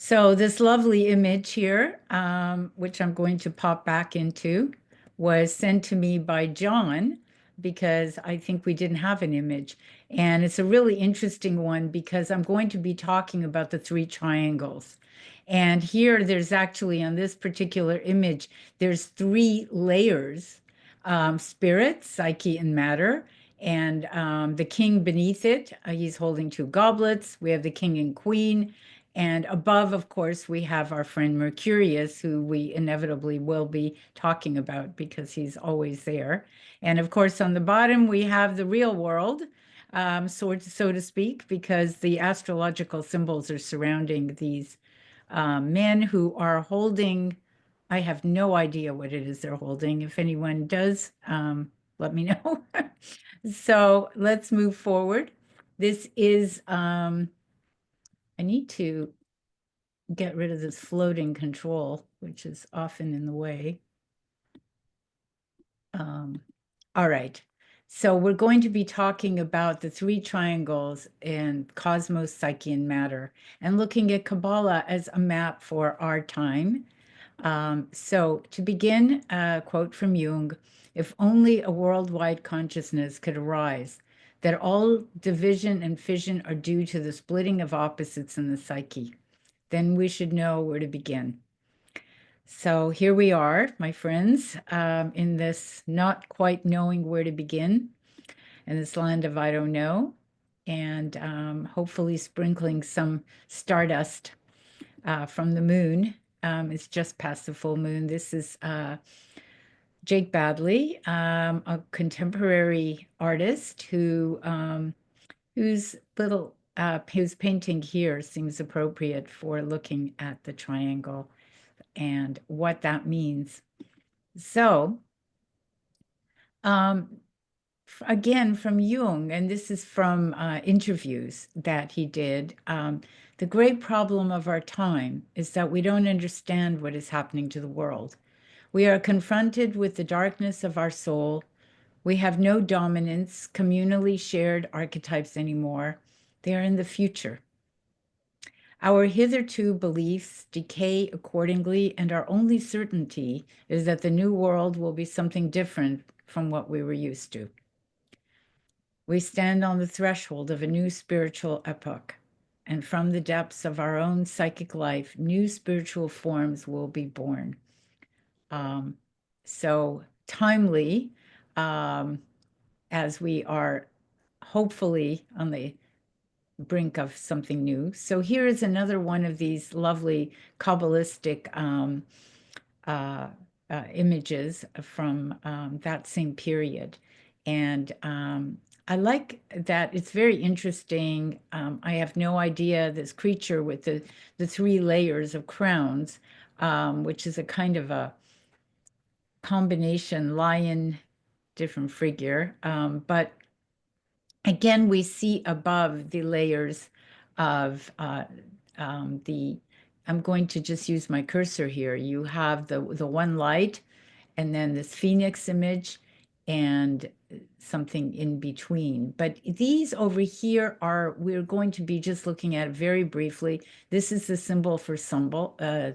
So this lovely image here, which I'm going to pop back into, was sent to me by John because I think we didn't have an image. And it's a really interesting one because I'm going to be talking about the three triangles. And here there's actually on this particular image, there's three layers, spirit, psyche, and matter. And the king beneath it, he's holding two goblets. We have the king and queen. And above, of course, we have our friend Mercurius, who we inevitably will be talking about because he's always there. And of course, on the bottom, we have the real world, so to speak, because the astrological symbols are surrounding these men who are holding, I have no idea what it is they're holding. If anyone does, let me know. So let's move forward. This is, I need to get rid of this floating control, which is often in the way. All right. So we're going to be talking about the three triangles in cosmos, psyche, and matter, and looking at Kabbalah as a map for our time. So to begin, a quote from Jung, if only a worldwide consciousness could arise, that all division and fission are due to the splitting of opposites in the psyche, then we should know where to begin. So here we are, my friends, in this not quite knowing where to begin, in this land of I don't know, and hopefully sprinkling some stardust from the moon. It's just past the full moon. This is Jake Badley, a contemporary artist whose whose painting here seems appropriate for looking at the triangle and what that means. So, again, from Jung, and this is from interviews that he did, the great problem of our time is that we don't understand what is happening to the world. We are confronted with the darkness of our soul. We have no dominance, communally shared archetypes anymore. They are in the future. Our hitherto beliefs decay accordingly, and our only certainty is that the new world will be something different from what we were used to. We stand on the threshold of a new spiritual epoch, and from the depths of our own psychic life, new spiritual forms will be born. So timely, as we are hopefully on the brink of something new. So here is another one of these lovely Kabbalistic images from that same period. And I like that it's very interesting. I have no idea this creature with the three layers of crowns, which is a kind of a combination lion, different figure. But again, we see above the layers of I'm going to just use my cursor here. You have the one light and then this phoenix image and something in between. But these over here we're going to be just looking at very briefly. This is the symbol for sulfur,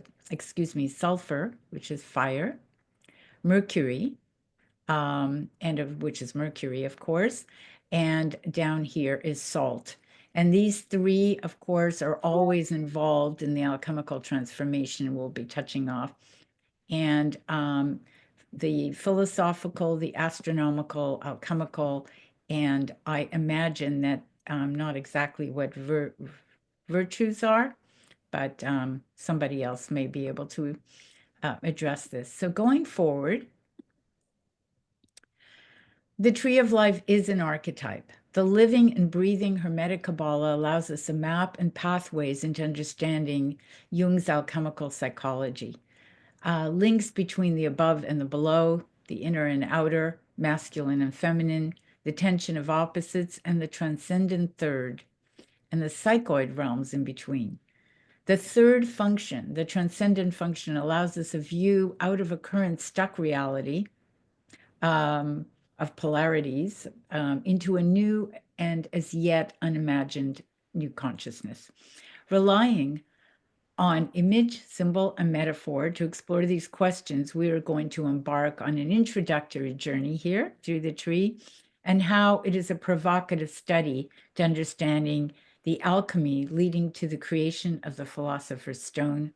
which is fire, Mercury, which is Mercury, of course, and down here is salt. And these three, of course, are always involved in the alchemical transformation we'll be touching off. And the philosophical, the astronomical, alchemical, and I imagine that not exactly what virtues are, but somebody else may be able to address this. So going forward, the Tree of Life is an archetype. The living and breathing Hermetic Kabbalah allows us a map and pathways into understanding Jung's alchemical psychology. Links between the above and the below, the inner and outer, masculine and feminine, the tension of opposites, and the transcendent third, and the psychoid realms in between. The third function, the transcendent function, allows us a view out of a current stuck reality of polarities into a new and as yet unimagined new consciousness, relying On image, symbol, and metaphor. To explore these questions, we are going to embark on an introductory journey here through the tree, and how it is a provocative study to understanding the alchemy leading to the creation of the Philosopher's Stone,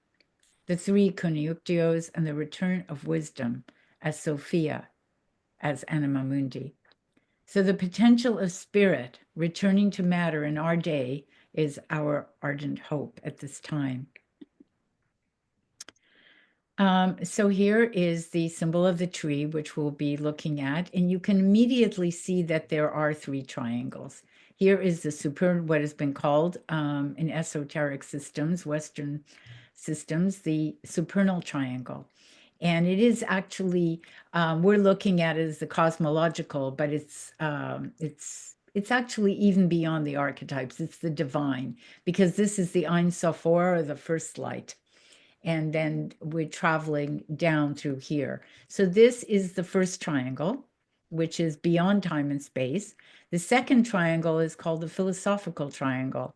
the three Coniunctios, and the return of wisdom as Sophia, as Anima Mundi. So the potential of spirit returning to matter in our day is our ardent hope at this time. So here is the symbol of the tree, which we'll be looking at, and you can immediately see that there are three triangles. Here is the what has been called in esoteric systems, Western systems, the supernal triangle. And it is actually, we're looking at it as the cosmological, but it's actually even beyond the archetypes. It's the divine, because this is the Ein Sof, or the first light. And then we're traveling down through here. So this is the first triangle, which is beyond time and space. The second triangle is called the philosophical triangle.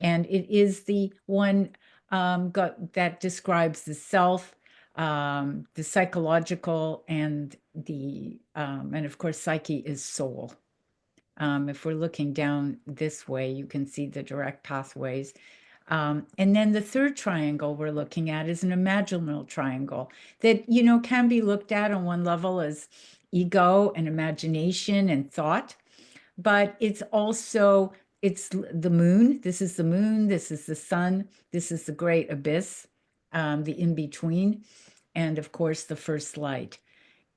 And it is the one that describes the self, the psychological, and of course, psyche is soul. If we're looking down this way, you can see the direct pathways. And then the third triangle we're looking at is an imaginal triangle that, can be looked at on one level as ego and imagination and thought, but it's also, it's the moon. This is the moon. This is the sun. This is the great abyss, the in-between, and of course, the first light,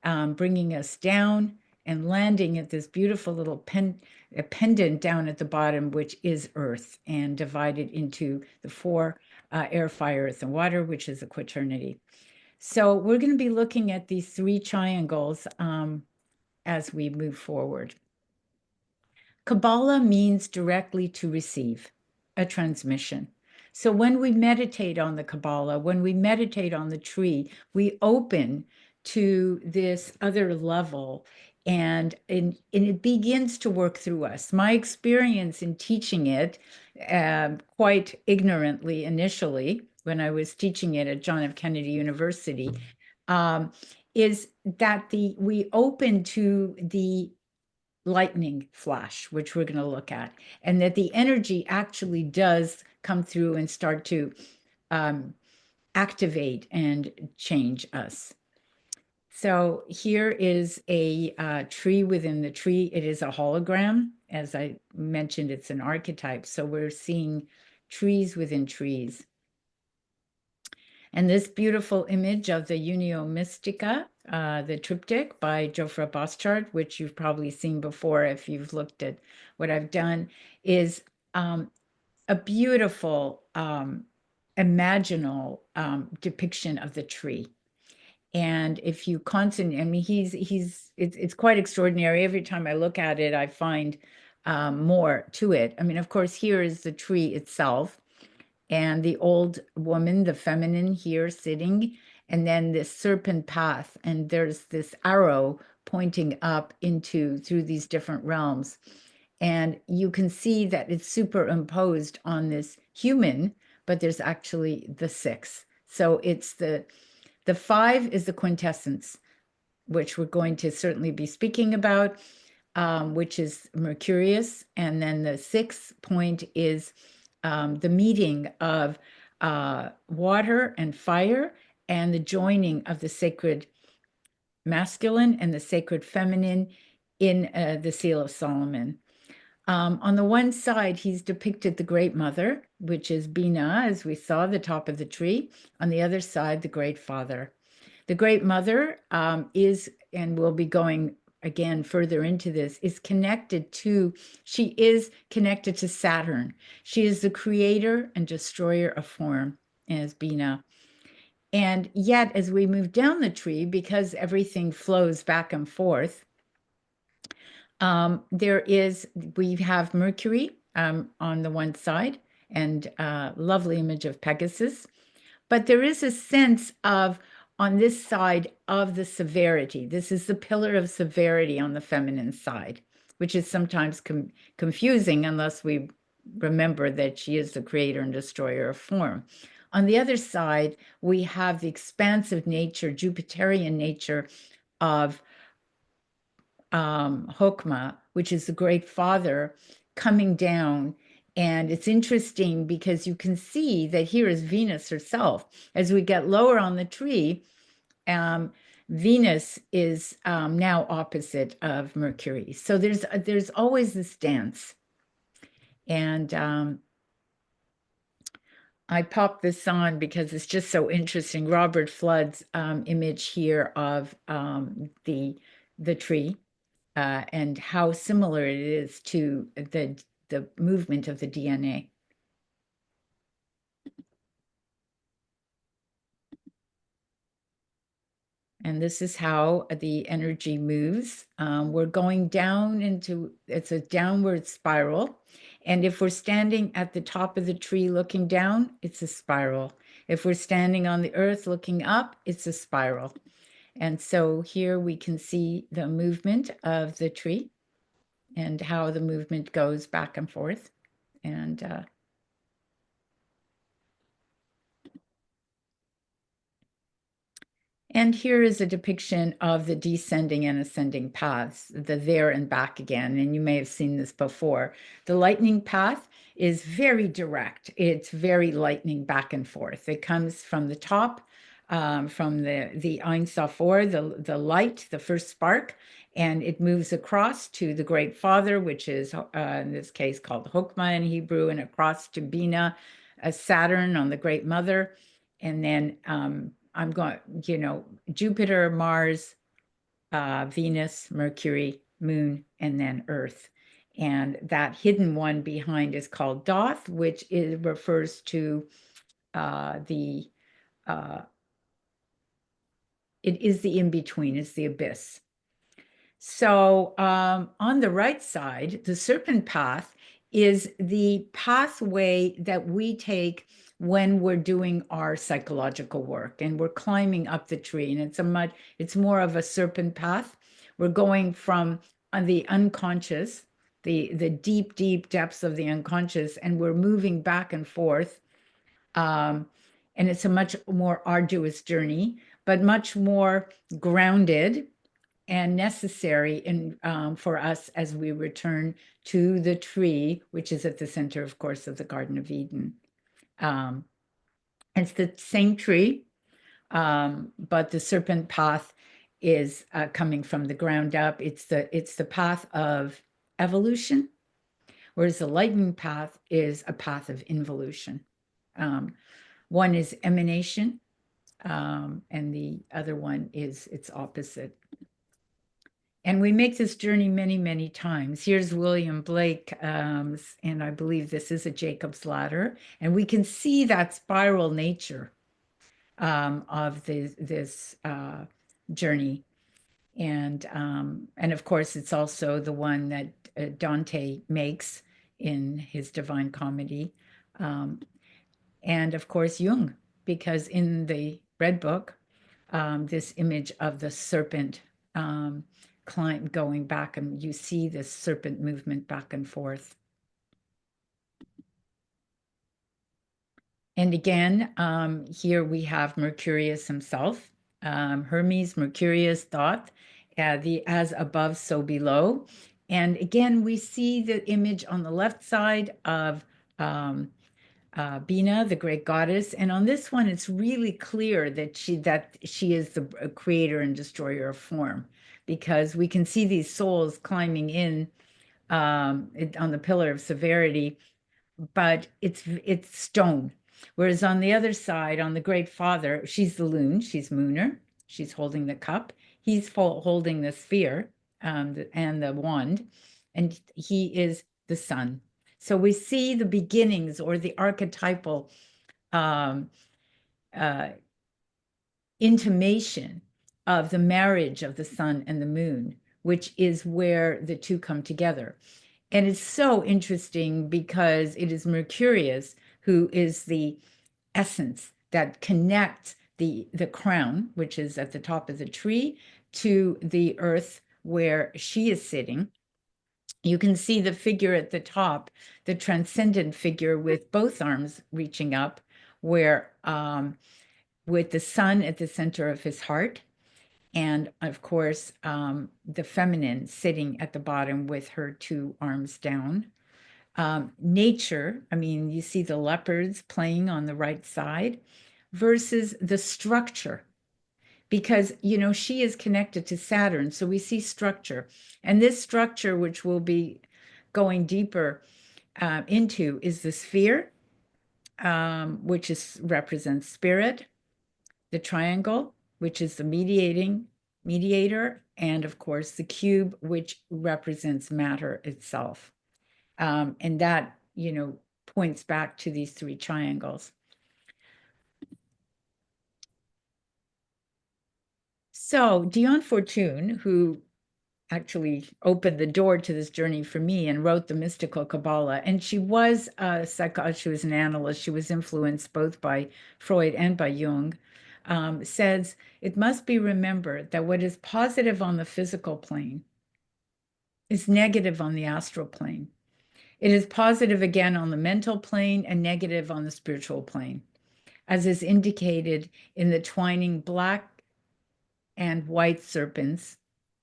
bringing us down and landing at this beautiful little pendant down at the bottom, which is earth, and divided into the four air, fire, earth, and water, which is a quaternity. So we're going to be looking at these three triangles as we move forward. Kabbalah means directly to receive, a transmission. So when we meditate on the Kabbalah, when we meditate on the tree, we open to this other level, and it begins to work through us. My experience in teaching it quite ignorantly initially, when I was teaching it at John F. Kennedy University, is that we open to the lightning flash, which we're going to look at, and that the energy actually does come through and start to activate and change us. So here is a tree within the tree. It is a hologram. As I mentioned, it's an archetype. So we're seeing trees within trees. And this beautiful image of the Unio Mystica, the triptych by Jofra Boschard, which you've probably seen before if you've looked at what I've done, is a beautiful imaginal depiction of the tree. And if you constantly, I mean, it's quite extraordinary. Every time I look at it, I find more to it. I mean, of course, here is the tree itself, and the old woman, the feminine here sitting, and then this serpent path, and there's this arrow pointing up through these different realms. And you can see that it's superimposed on this human, but there's actually the six. So it's the five is the quintessence, which we're going to certainly be speaking about, which is Mercurius. And then the sixth point is the meeting of water and fire, and the joining of the sacred masculine and the sacred feminine in the Seal of Solomon. On the one side, he's depicted the Great Mother, which is Bina, as we saw, the top of the tree. On the other side, the Great Father. The Great Mother is, and we'll be going again further into this, she is connected to Saturn. She is the creator and destroyer of form, as Bina. And yet, as we move down the tree, because everything flows back and forth, we have Mercury on the one side, and a lovely image of Pegasus. But there is a sense of, on this side, of the severity. This is the pillar of severity on the feminine side, which is sometimes confusing unless we remember that she is the creator and destroyer of form. On the other side, we have the expansive nature, Jupiterian nature of Hokmah, which is the great father, coming down. And it's interesting because you can see that here is Venus herself. As we get lower on the tree, Venus is now opposite of Mercury. So there's always this dance. And I popped this on because it's just so interesting. Robert Flood's image here of the tree and how similar it is to the movement of the DNA. And this is how the energy moves. We're going down into, it's a downward spiral. And if we're standing at the top of the tree looking down, it's a spiral. If we're standing on the earth looking up, it's a spiral. And so here we can see the movement of the tree and how the movement goes back and forth. And here is a depiction of the descending and ascending paths, the there and back again. And you may have seen this before. The lightning path is very direct. It's very lightning back and forth. It comes from the top, from the Ein Sof Or, the light, the first spark, and it moves across to the Great Father, which is in this case called Hokmah in Hebrew, and across to Bina, Saturn on the Great Mother. And then I'm going, Jupiter, Mars, Venus, Mercury, Moon, and then Earth. And that hidden one behind is called Thoth, which refers to it is the in-between, it's the abyss. So on the right side, the serpent path is the pathway that we take when we're doing our psychological work and we're climbing up the tree. And it's more of a serpent path. We're going from the unconscious, the deep, deep depths of the unconscious, and we're moving back and forth. And it's a much more arduous journey, but much more grounded and necessary for us as we return to the tree, which is at the center, of course, of the Garden of Eden. It's the same tree, but the serpent path is coming from the ground up. It's the path of evolution, whereas the lightning path is a path of involution. One is emanation, and the other one is its opposite. And we make this journey many, many times. Here's William Blake, and I believe this is a Jacob's ladder. And we can see that spiral nature of this journey. And of course, it's also the one that Dante makes in his Divine Comedy. And of course, Jung, because in the Red Book, this image of the serpent client going back, and you see this serpent movement back and forth. And again, here we have Mercurius himself, Hermes, Mercurius, Thoth, the as above, so below. And again, we see the image on the left side of Bina, the great goddess. And on this one, it's really clear that she is the creator and destroyer of form, because we can see these souls climbing in on the pillar of severity, but it's stone. Whereas on the other side, on the Great Father, she's the loon, she's Mooner, she's holding the cup, he's holding the sphere and the wand, and he is the sun. So we see the beginnings or the archetypal intimation of the marriage of the sun and the moon, which is where the two come together. And it's so interesting because it is Mercurius who is the essence that connects the crown, which is at the top of the tree, to the earth where she is sitting. You can see the figure at the top, the transcendent figure with both arms reaching up, where with the sun at the center of his heart, and of course, the feminine sitting at the bottom with her two arms down. Nature, I mean, you see the leopards playing on the right side versus the structure, because, you know, she is connected to Saturn. So we see structure. And this structure, which we'll be going deeper into, is the sphere, which represents spirit, the triangle, which is the mediator, and of course the cube, which represents matter itself. And that, you know, points back to these three triangles. So Dion Fortune, who actually opened the door to this journey for me and wrote the Mystical Kabbalah, and she was a she was an analyst. She was influenced both by Freud and by Jung. Says it must be remembered that what is positive on the physical plane is negative on the astral plane. It is positive again on the mental plane and negative on the spiritual plane, as is indicated in the twining black and white serpents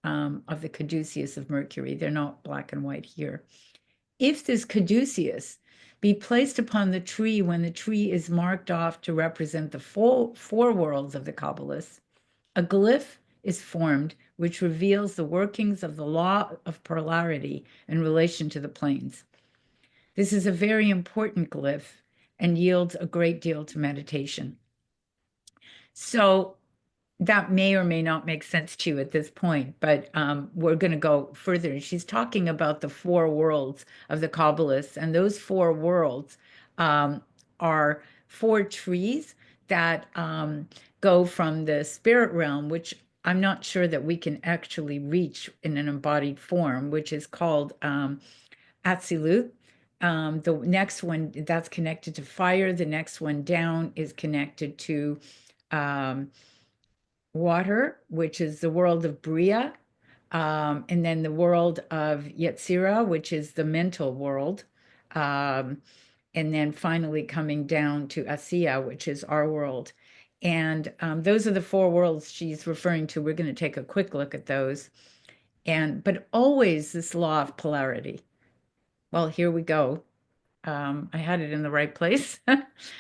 of the caduceus of Mercury. They're not black and white here. If this caduceus be placed upon the tree when the tree is marked off to represent the four worlds of the Kabbalists, a glyph is formed which reveals the workings of the law of polarity in relation to the planes. This is a very important glyph and yields a great deal to meditation. So that may or may not make sense to you at this point, but we're going to go further. She's talking about the four worlds of the Kabbalists, and those four worlds are four trees that go from the spirit realm, which I'm not sure that we can actually reach in an embodied form, which is called Atzilut. The next one that's connected to fire. The next one down is connected to water, which is the world of Bria, and then the world of Yetzirah, which is the mental world, and then finally coming down to Asiya, which is our world. And those are the four worlds she's referring to. We're going to take a quick look at those. But always this law of polarity. Well, here we go. I had it in the right place.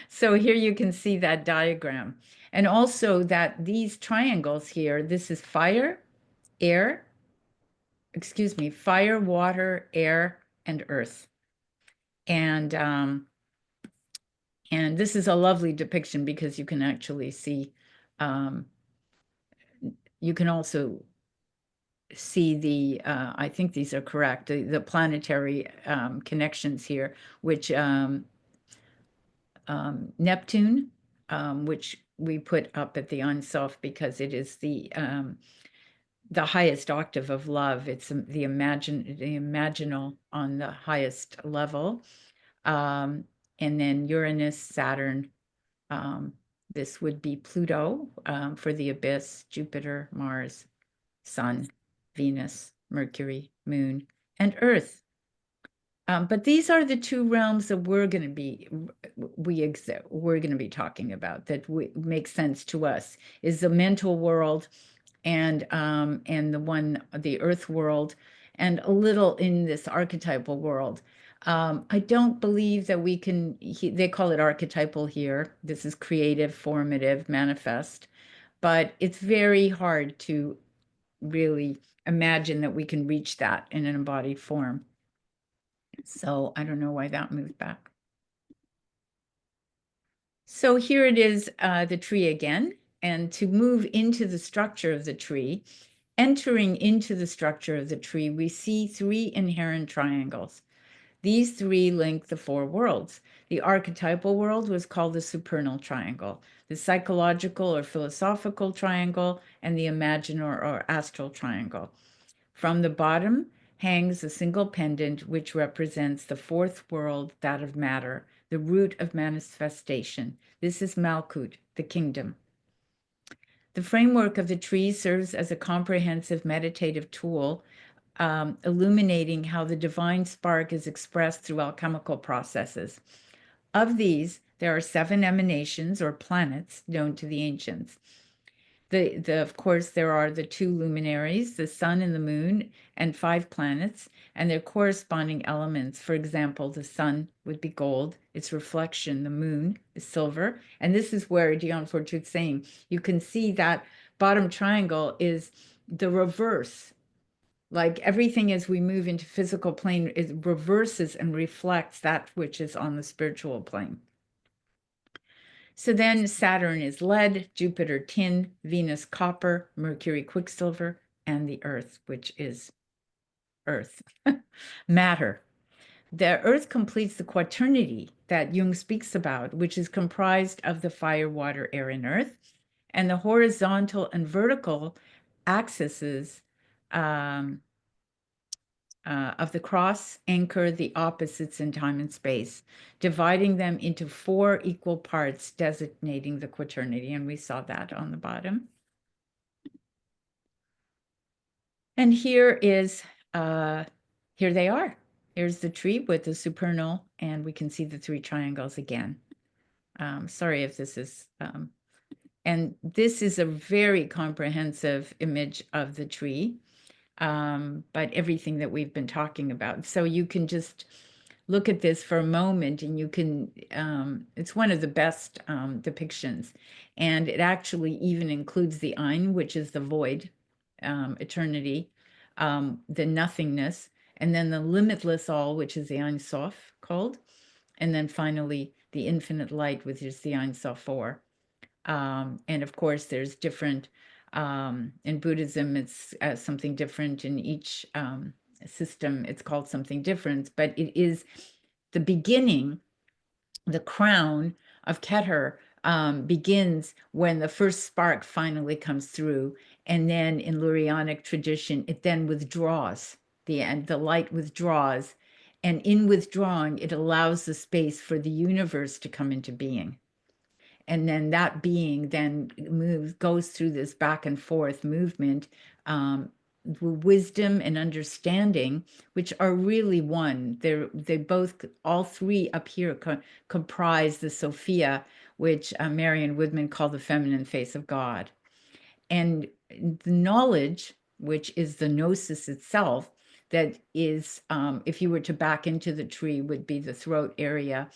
So here you can see that diagram. And also that these triangles here, this is fire, water, air, and earth. And this is a lovely depiction because you can actually see, you can also see the, I think these are correct, the planetary connections here, which Neptune, which we put up at the Unself because it is the highest octave of love. It's the imaginal on the highest level. And then Uranus, Saturn, this would be Pluto for the abyss, Jupiter, Mars, Sun, Venus, Mercury, Moon, and Earth. But these are the two realms that we're going to be talking about that make sense to us, is the mental world and the earth world, and a little in this archetypal world. I don't believe that we can, they call it archetypal here. This is creative, formative, manifest, but it's very hard to really imagine that we can reach that in an embodied form. So I don't know why that moved back. So here it is, the tree again. And to move into the structure of the tree, entering into the structure of the tree, we see three inherent triangles. These three link the four worlds. The archetypal world was called the supernal triangle, the psychological or philosophical triangle, and the imaginal or astral triangle. From the bottom hangs a single pendant, which represents the fourth world, that of matter, the root of manifestation. This is Malkut, the kingdom. The framework of the tree serves as a comprehensive meditative tool, illuminating how the divine spark is expressed through alchemical processes. Of these, there are 7 emanations or planets known to the ancients. Of course, there are the 2 luminaries, the sun and the moon, and 5 planets, and their corresponding elements. For example, the sun would be gold, its reflection, the moon, is silver. And this is where Dion Fortune's saying, you can see that bottom triangle is the reverse. Like everything as we move into physical plane, it reverses and reflects that which is on the spiritual plane. So then Saturn is lead, Jupiter tin, Venus copper, Mercury quicksilver, and the Earth, which is Earth, matter. The Earth completes the quaternity that Jung speaks about, which is comprised of the fire, water, air, and earth, and the horizontal and vertical axes of the cross anchor the opposites in time and space, dividing them into 4 equal parts, designating the quaternity. And we saw that on the bottom. And here they are. Here's the tree with the supernal, and we can see the 3 triangles again. Sorry if this is, and this is a very comprehensive image of the tree. But everything that we've been talking about. So you can just look at this for a moment and you can, it's one of the best depictions. And it actually even includes the Ein, which is the void, eternity, the nothingness, and then the limitless all, which is the Ein Sof called. And then finally, the infinite light, which is the Ein Sof 4. And of course, there's different, in Buddhism, it's something different. In each system, it's called something different, but it is the beginning, the crown of Keter begins when the first spark finally comes through. And then in Lurianic tradition, it then withdraws, the light withdraws. And in withdrawing, it allows the space for the universe to come into being. And then that being then goes through this back and forth movement, wisdom and understanding, which are really one. They both, all 3 up here comprise the Sophia, which Marion Woodman called the feminine face of God. And the knowledge, which is the gnosis itself, that is, if you were to back into the tree, would be the throat area,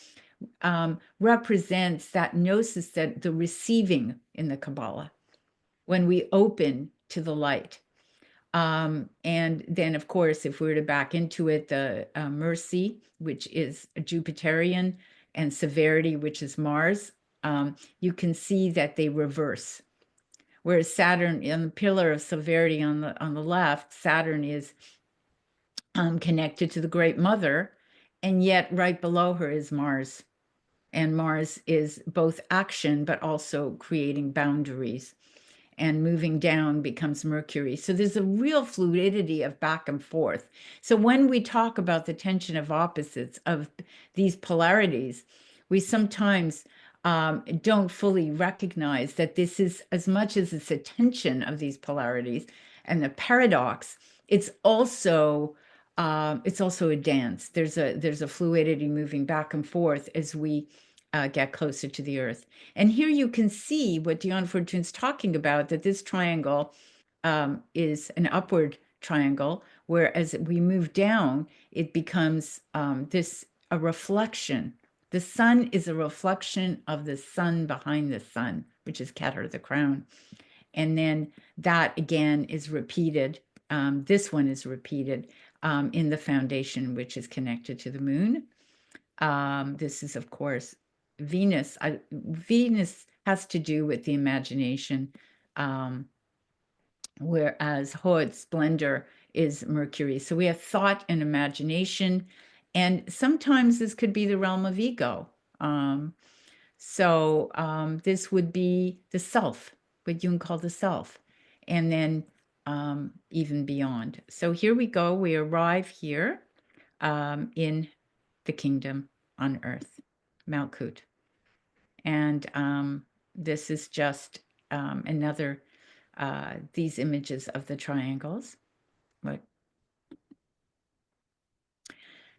represents that gnosis, that the receiving in the Kabbalah, when we open to the light. And then, of course, if we were to back into it, the mercy, which is a Jupiterian, and severity, which is Mars, you can see that they reverse. Whereas Saturn, on the pillar of severity on the left, Saturn is connected to the Great Mother, and yet right below her is Mars. And Mars is both action, but also creating boundaries. And moving down becomes Mercury. So there's a real fluidity of back and forth. So when we talk about the tension of opposites, of these polarities, we sometimes don't fully recognize that this is, as much as it's a tension of these polarities and the paradox, it's also a dance. There's a fluidity moving back and forth as we get closer to the earth. And here you can see what Dion Fortune's talking about, that this triangle is an upward triangle, whereas we move down, it becomes a reflection. The sun is a reflection of the sun behind the sun, which is Keter, the crown. And then that again is repeated. This one is repeated in the foundation, which is connected to the moon. This is, of course, Venus. Venus has to do with the imagination, whereas Haute Splendor is Mercury. So we have thought and imagination, and sometimes this could be the realm of ego. This would be the self, what Jung called the self, and then even beyond. So here we go. We arrive here in the kingdom on earth, Malkut. And this is just another, these images of the triangles.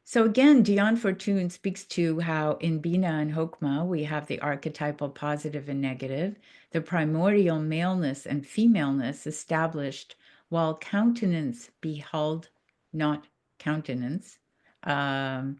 So again, Dion Fortune speaks to how in Bina and Hokmah we have the archetypal positive and negative, the primordial maleness and femaleness established, while countenance beheld not countenance, and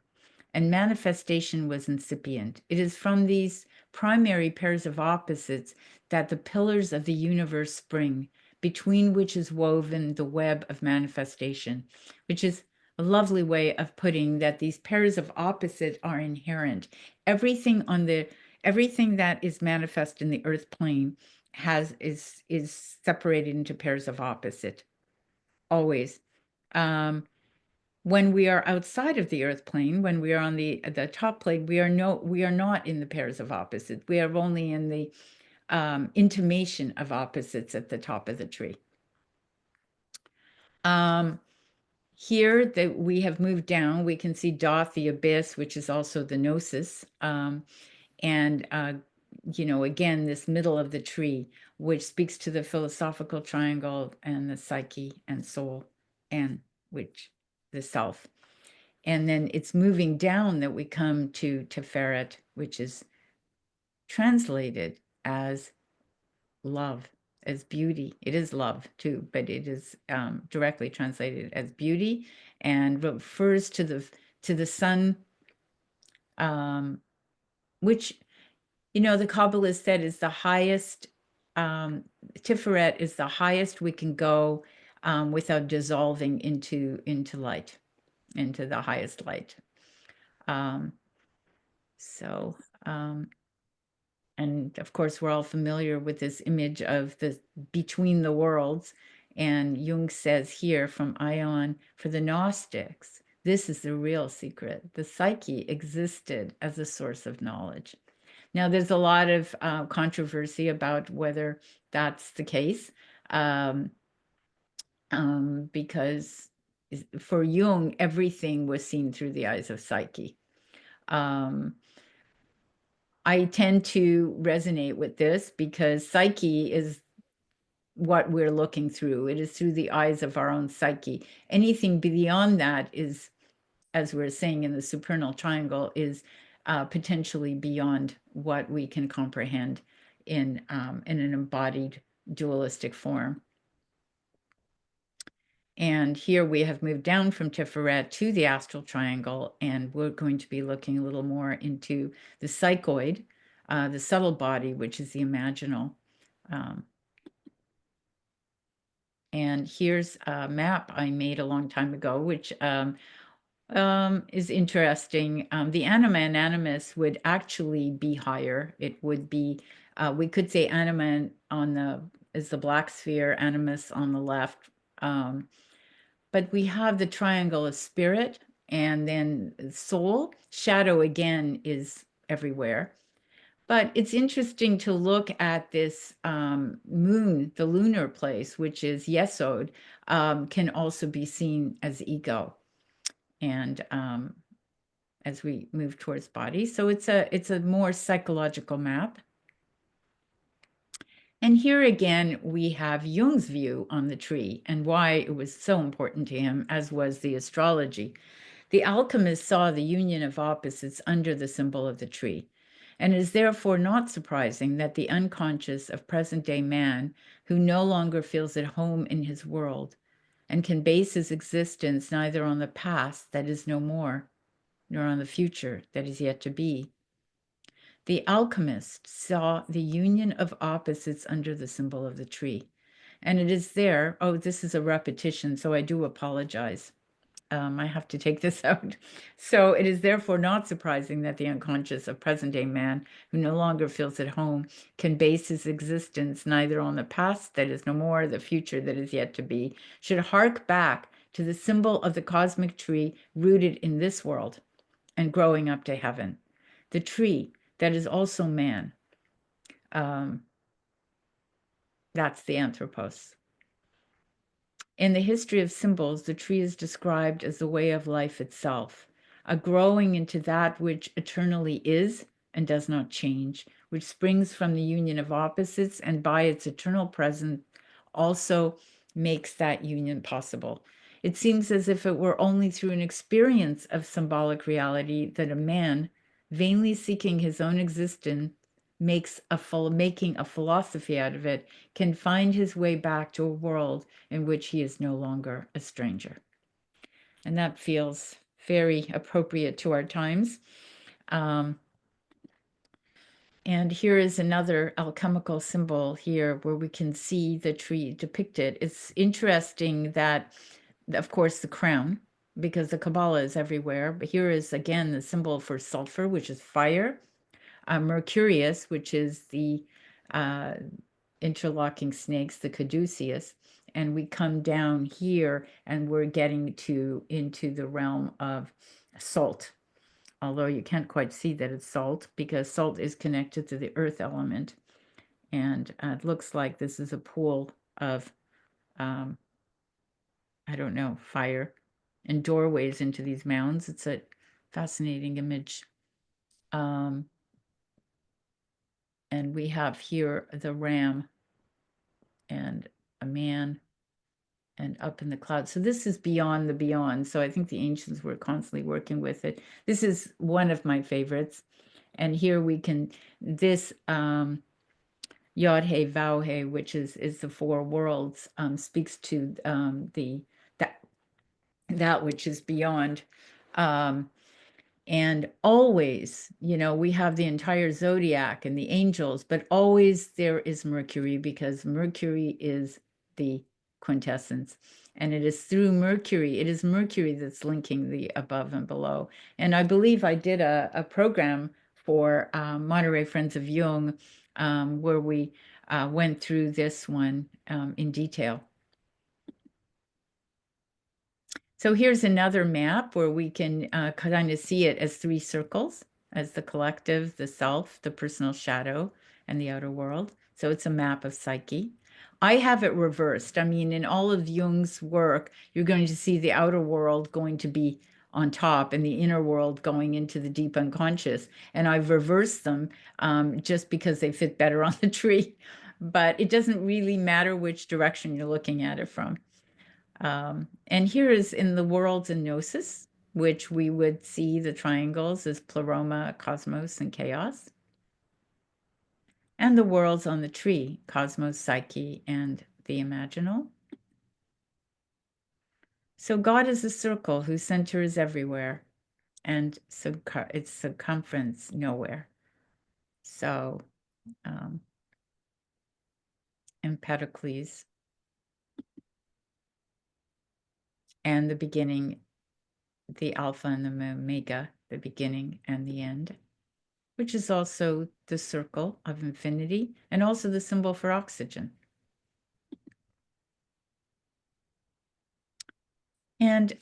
manifestation was incipient. It is from these primary pairs of opposites that the pillars of the universe spring, between which is woven the web of manifestation, which is a lovely way of putting that these pairs of opposite are inherent. Everything that is manifest in the earth plane is separated into pairs of opposite always. When we are outside of the earth plane, when we are on the top plane, we are not in the pairs of opposites. We are only in the intimation of opposites at the top of the tree. Here that we have moved down, we can see Doth, the abyss, which is also the gnosis. Again, this middle of the tree, which speaks to the philosophical triangle and the psyche and soul, and which the self. And then it's moving down that we come to Tiferet, which is translated as love, as beauty. It is love too, but it is directly translated as beauty and refers to the sun, which, the Kabbalist said is the highest. Tiferet is the highest we can go without dissolving into light, into the highest light. And of course, we're all familiar with this image of the between the worlds. And Jung says here from Ion, for the Gnostics, this is the real secret. The psyche existed as a source of knowledge. Now, there's a lot of controversy about whether that's the case, because for Jung, everything was seen through the eyes of psyche. I tend to resonate with this because psyche is what we're looking through. It is through the eyes of our own psyche. Anything beyond that is, as we're saying in the supernal triangle, is potentially beyond what we can comprehend in an embodied dualistic form. And here we have moved down from Tiferet to the astral triangle, and we're going to be looking a little more into the psychoid, the subtle body, which is the imaginal. And here's a map I made a long time ago, which is interesting. The anima and animus would actually be higher. It would be, we could say anima is the black sphere, animus on the left. But we have the triangle of spirit, and then soul. Shadow again is everywhere. But it's interesting to look at this moon, the lunar place, which is Yesod, can also be seen as ego. And as we move towards body. So it's a more psychological map. And here again, we have Jung's view on the tree and why it was so important to him, as was the astrology. The alchemist saw the union of opposites under the symbol of the tree. And it is therefore not surprising that the unconscious of present-day man, who no longer feels at home in his world and can base his existence neither on the past that is no more, nor on the future that is yet to be. The alchemist saw the union of opposites under the symbol of the tree. And it is there, this is a repetition, so I do apologize. I have to take this out. So it is therefore not surprising that the unconscious of present-day man, who no longer feels at home, can base his existence neither on the past that is no more, the future that is yet to be, should hark back to the symbol of the cosmic tree rooted in this world and growing up to heaven. The tree that is also man. That's the anthropos. In the history of symbols, the tree is described as the way of life itself, a growing into that which eternally is and does not change, which springs from the union of opposites and by its eternal presence also makes that union possible. It seems as if it were only through an experience of symbolic reality that a man, vainly seeking his own existence, making a philosophy out of it, can find his way back to a world in which he is no longer a stranger. And that feels very appropriate to our times. And here is another alchemical symbol here where we can see the tree depicted. It's interesting that, of course, the crown, because the Kabbalah is everywhere. But here is, again, the symbol for sulfur, which is fire. Mercurius, which is the interlocking snakes, the caduceus. And we come down here and we're getting into the realm of salt, although you can't quite see that it's salt because salt is connected to the earth element. And it looks like this is a pool of, I don't know, fire and doorways into these mounds. It's a fascinating image. And we have here the ram and a man and up in the clouds. So this is beyond the beyond. So I think the ancients were constantly working with it. This is one of my favorites. And here we can, this Yod He Vav He, which is the four worlds, speaks to that which is beyond. And always, we have the entire zodiac and the angels, but always there is Mercury, because Mercury is the quintessence. And it is through Mercury, it is Mercury that's linking the above and below. And I believe I did a program for Monterey Friends of Jung, where we went through this one in detail. So here's another map where we can kind of see it as three circles, as the collective, the self, the personal shadow, and the outer world. So it's a map of psyche. I have it reversed. I mean, in all of Jung's work, you're going to see the outer world going to be on top and the inner world going into the deep unconscious. And I've reversed them just because they fit better on the tree. But it doesn't really matter which direction you're looking at it from. And here is in the worlds in Gnosis, which we would see the triangles as pleroma, cosmos, and chaos. And the worlds on the tree, cosmos, psyche, and the imaginal. So God is a circle whose center is everywhere, and its circumference nowhere. So, Empedocles, and the beginning, the Alpha and the Omega, the beginning and the end, which is also the circle of infinity and also the symbol for oxygen. And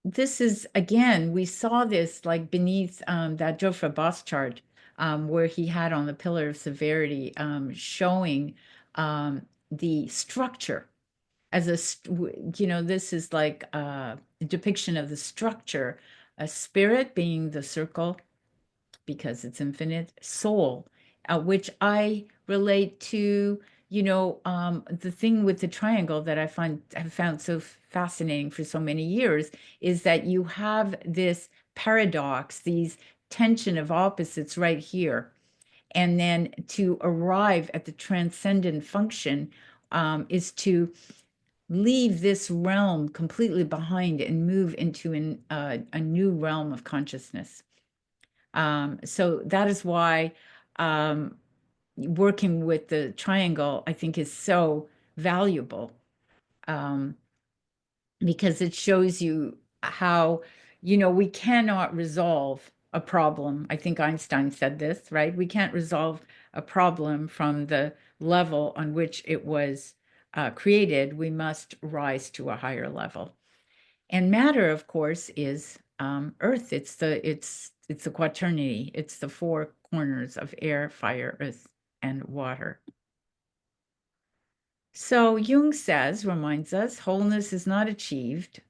this is, again, we saw this like beneath that Jofre Boss chart where he had on the pillar of severity showing the structure as this is like a depiction of the structure, a spirit being the circle, because it's infinite, soul, which I relate to, the thing with the triangle that have found so fascinating for so many years is that you have this paradox, these tension of opposites right here. And then to arrive at the transcendent function is to leave this realm completely behind and move into a new realm of consciousness. So that is why working with the triangle, I think, is so valuable because it shows you how, we cannot resolve a problem. I think Einstein said this, right? We can't resolve a problem from the level on which it was created. We must rise to a higher level. And matter, of course, is earth. It's the quaternity. It's the four corners of air, fire, earth, and water. So Jung reminds us, wholeness is not achieved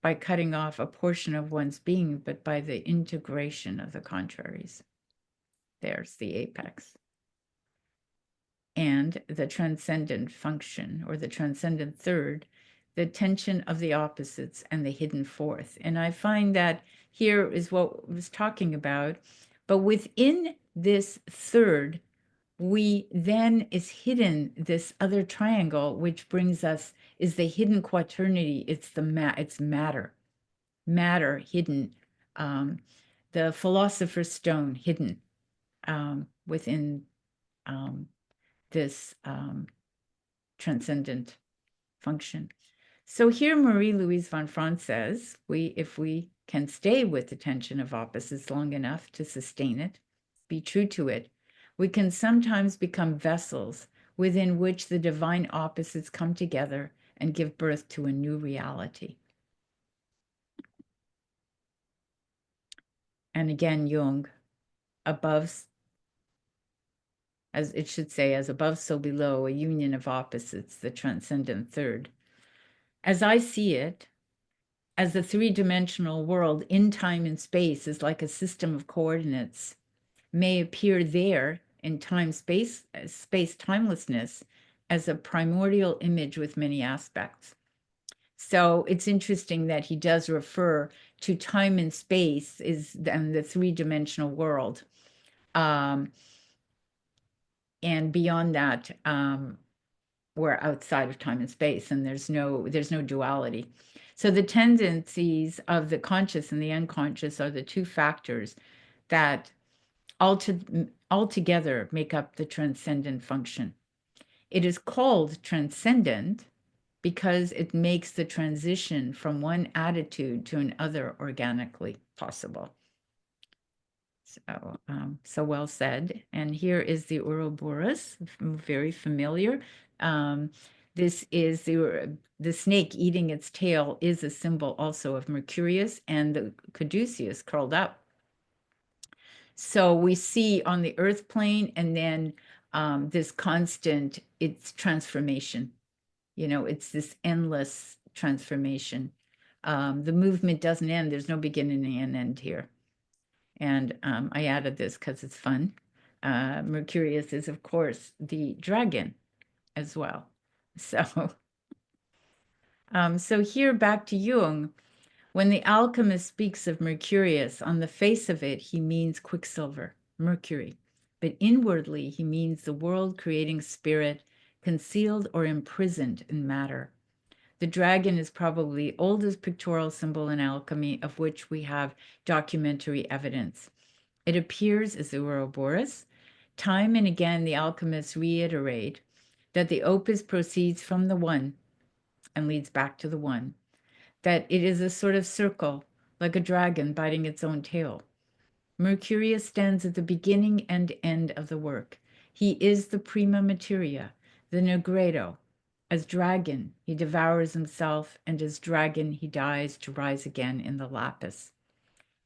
by cutting off a portion of one's being, but by the integration of the contraries. There's the apex. And the transcendent function, or the transcendent third, the tension of the opposites and the hidden fourth. And I find that here is what I was talking about. But within this third, we then is hidden this other triangle, which brings us is the hidden quaternity. It's it's matter hidden, the philosopher's stone hidden within this transcendent function. So here Marie-Louise von Franz says, if we can stay with the tension of opposites long enough to sustain it, be true to it, we can sometimes become vessels within which the divine opposites come together and give birth to a new reality. And again, Jung, above, as it should say, as above, so below, a union of opposites, the transcendent third. As I see it, as the three-dimensional world in time and space is like a system of coordinates, may appear there in time-space, space-timelessness as a primordial image with many aspects. So it's interesting that he does refer to time and space and the three-dimensional world. And beyond that, we're outside of time and space, and there's no duality. So the tendencies of the conscious and the unconscious are the two factors that altogether make up the transcendent function. It is called transcendent because it makes the transition from one attitude to another organically possible. So, so well said. And here is the Ouroboros, very familiar. This is the snake eating its tail is a symbol also of Mercurius and the caduceus curled up. So we see on the earth plane, and then this constant, it's transformation. You know, it's this endless transformation. The movement doesn't end. There's no beginning and end here. And I added this because it's fun. Mercurius is, of course, the dragon as well. So, so here back to Jung. When the alchemist speaks of Mercurius, on the face of it, he means quicksilver, Mercury. But inwardly, he means the world-creating spirit concealed or imprisoned in matter. The dragon is probably the oldest pictorial symbol in alchemy of which we have documentary evidence. It appears as the Ouroboros. Time and again, the alchemists reiterate that the opus proceeds from the one and leads back to the one, that it is a sort of circle, like a dragon biting its own tail. Mercurius stands at the beginning and end of the work. He is the prima materia, the negredo. As dragon, he devours himself, and as dragon, he dies to rise again in the lapis.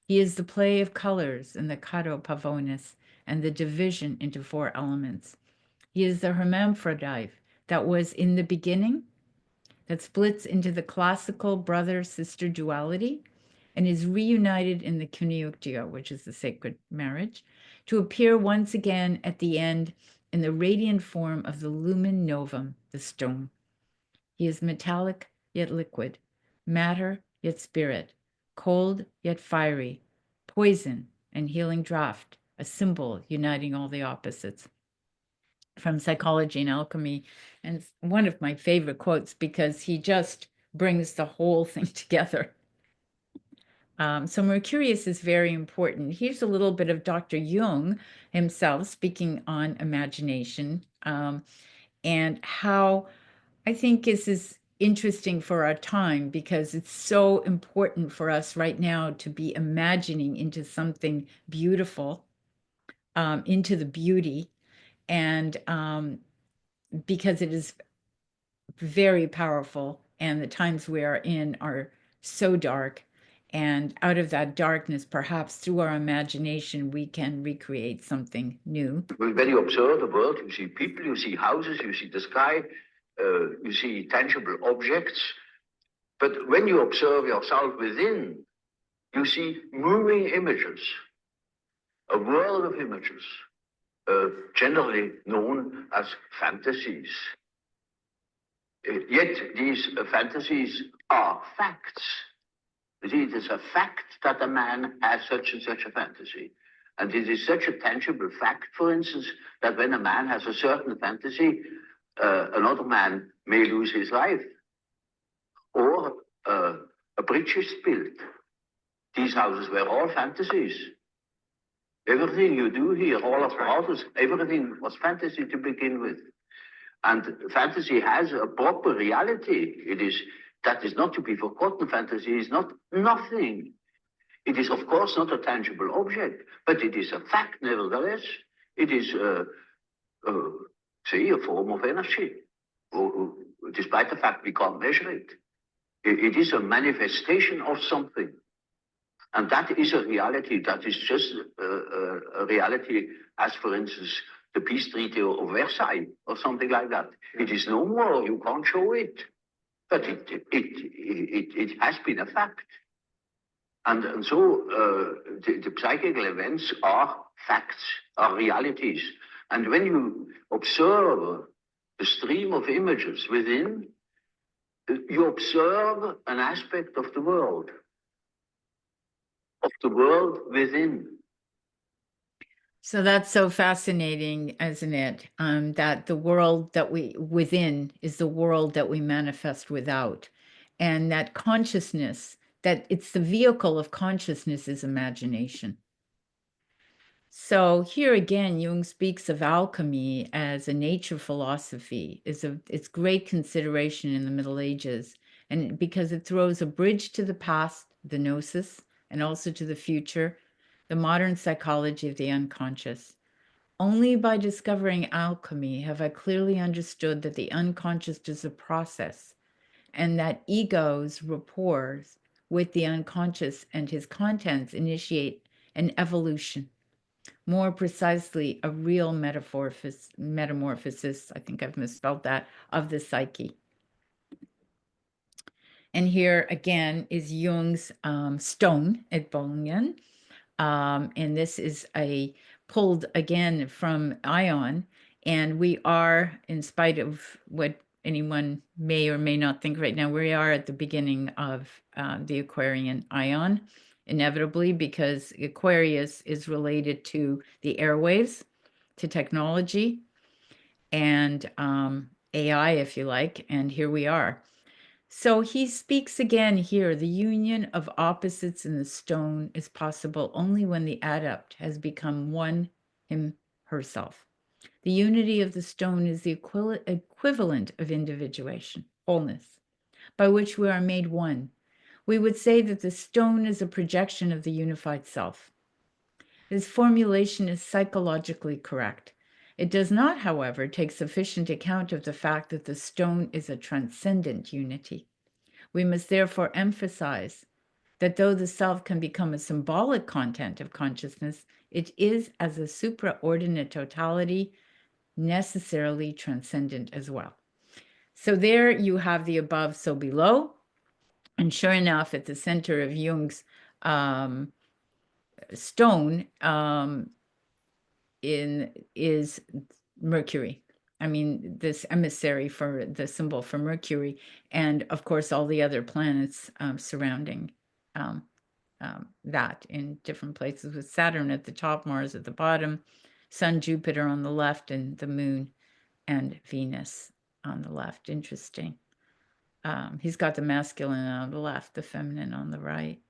He is the play of colors in the Cado Pavonis and the division into four elements. He is the hermaphrodite that was in the beginning, that splits into the classical brother-sister duality, and is reunited in the Küsnacht, which is the sacred marriage, to appear once again at the end in the radiant form of the lumen novum, the stone. He is metallic yet liquid, matter yet spirit, cold yet fiery, poison and healing draught, a symbol uniting all the opposites. From Psychology and Alchemy, and it's one of my favorite quotes because he just brings the whole thing together. So Mercurius is very important. Here's a little bit of Dr. Jung himself speaking on imagination, and how I think this is interesting for our time because it's so important for us right now to be imagining into something beautiful, into the beauty, and because it is very powerful, and the times we are in are so dark. And out of that darkness, perhaps through our imagination, we can recreate something new. When you observe the world, you see people, you see houses, you see the sky, you see tangible objects. But when you observe yourself within, you see moving images, a world of images, generally known as fantasies. Yet these fantasies are facts. You see, it is a fact that a man has such and such a fantasy. And it is such a tangible fact, for instance, that when a man has a certain fantasy, another man may lose his life, or a bridge is built. These houses were all fantasies. Everything you do here, all of the houses, everything was fantasy to begin with. And fantasy has a proper reality. That is not to be forgotten. Fantasy is not nothing. It is, of course, not a tangible object, but it is a fact nevertheless. It is, say, a form of energy, despite the fact we can't measure it. It is a manifestation of something. And that is a reality. That is just a reality as, for instance, the peace treaty of Versailles or something like that. It is no more. You can't show it. But it has been a fact. And so the psychical events are facts, are realities. And when you observe the stream of images within, you observe an aspect of the world within. So that's so fascinating, isn't it? That the world that we within is the world that we manifest without. And that consciousness, that it's the vehicle of consciousness is imagination. So here again, Jung speaks of alchemy as a nature philosophy. It's great consideration in the Middle Ages, and because it throws a bridge to the past, the gnosis, and also to the future, the modern psychology of the unconscious. Only by discovering alchemy have I clearly understood that the unconscious is a process, and that ego's rapports with the unconscious and his contents initiate an evolution. More precisely, a real metamorphosis, I think I've misspelled that, of the psyche. And here again is Jung's stone at Bolingen. And this is pulled again from Ion. And we are, in spite of what anyone may or may not think right now, we are at the beginning of the Aquarian Ion, inevitably, because Aquarius is related to the airwaves, to technology, and AI, if you like. And here we are. So he speaks again here, the union of opposites in the stone is possible only when the adept has become one him herself. The unity of the stone is the equivalent of individuation, wholeness, by which we are made one. We would say that the stone is a projection of the unified self. This formulation is psychologically correct. It does not, however, take sufficient account of the fact that the stone is a transcendent unity. We must therefore emphasize that though the self can become a symbolic content of consciousness, it is as a supraordinate totality necessarily transcendent as well. So there you have the above, so below. And sure enough, at the center of Jung's stone is Mercury. I mean, this emissary for the symbol for Mercury, and of course, all the other planets surrounding that in different places, with Saturn at the top, Mars at the bottom, Sun, Jupiter on the left, and the Moon and Venus on the left. Interesting. He's got the masculine on the left, the feminine on the right.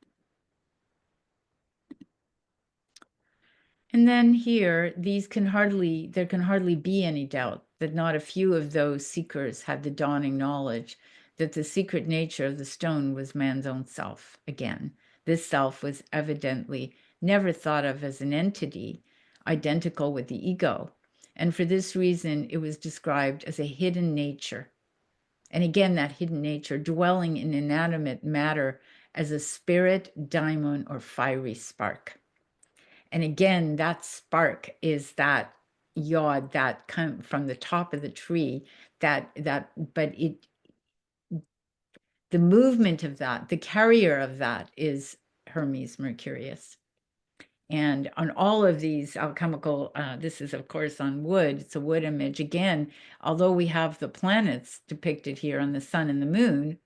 And then here, there can hardly be any doubt that not a few of those seekers had the dawning knowledge that the secret nature of the stone was man's own self. Again, this self was evidently never thought of as an entity identical with the ego. And for this reason, it was described as a hidden nature. And again, that hidden nature dwelling in inanimate matter as a spirit, daimon, or fiery spark. And again, that spark is that yod that come from the top of the tree, but the movement of that, the carrier of that is Hermes Mercurius. And on all of these alchemical, this is of course on wood, it's a wood image. Again, although we have the planets depicted here on the sun and the moon,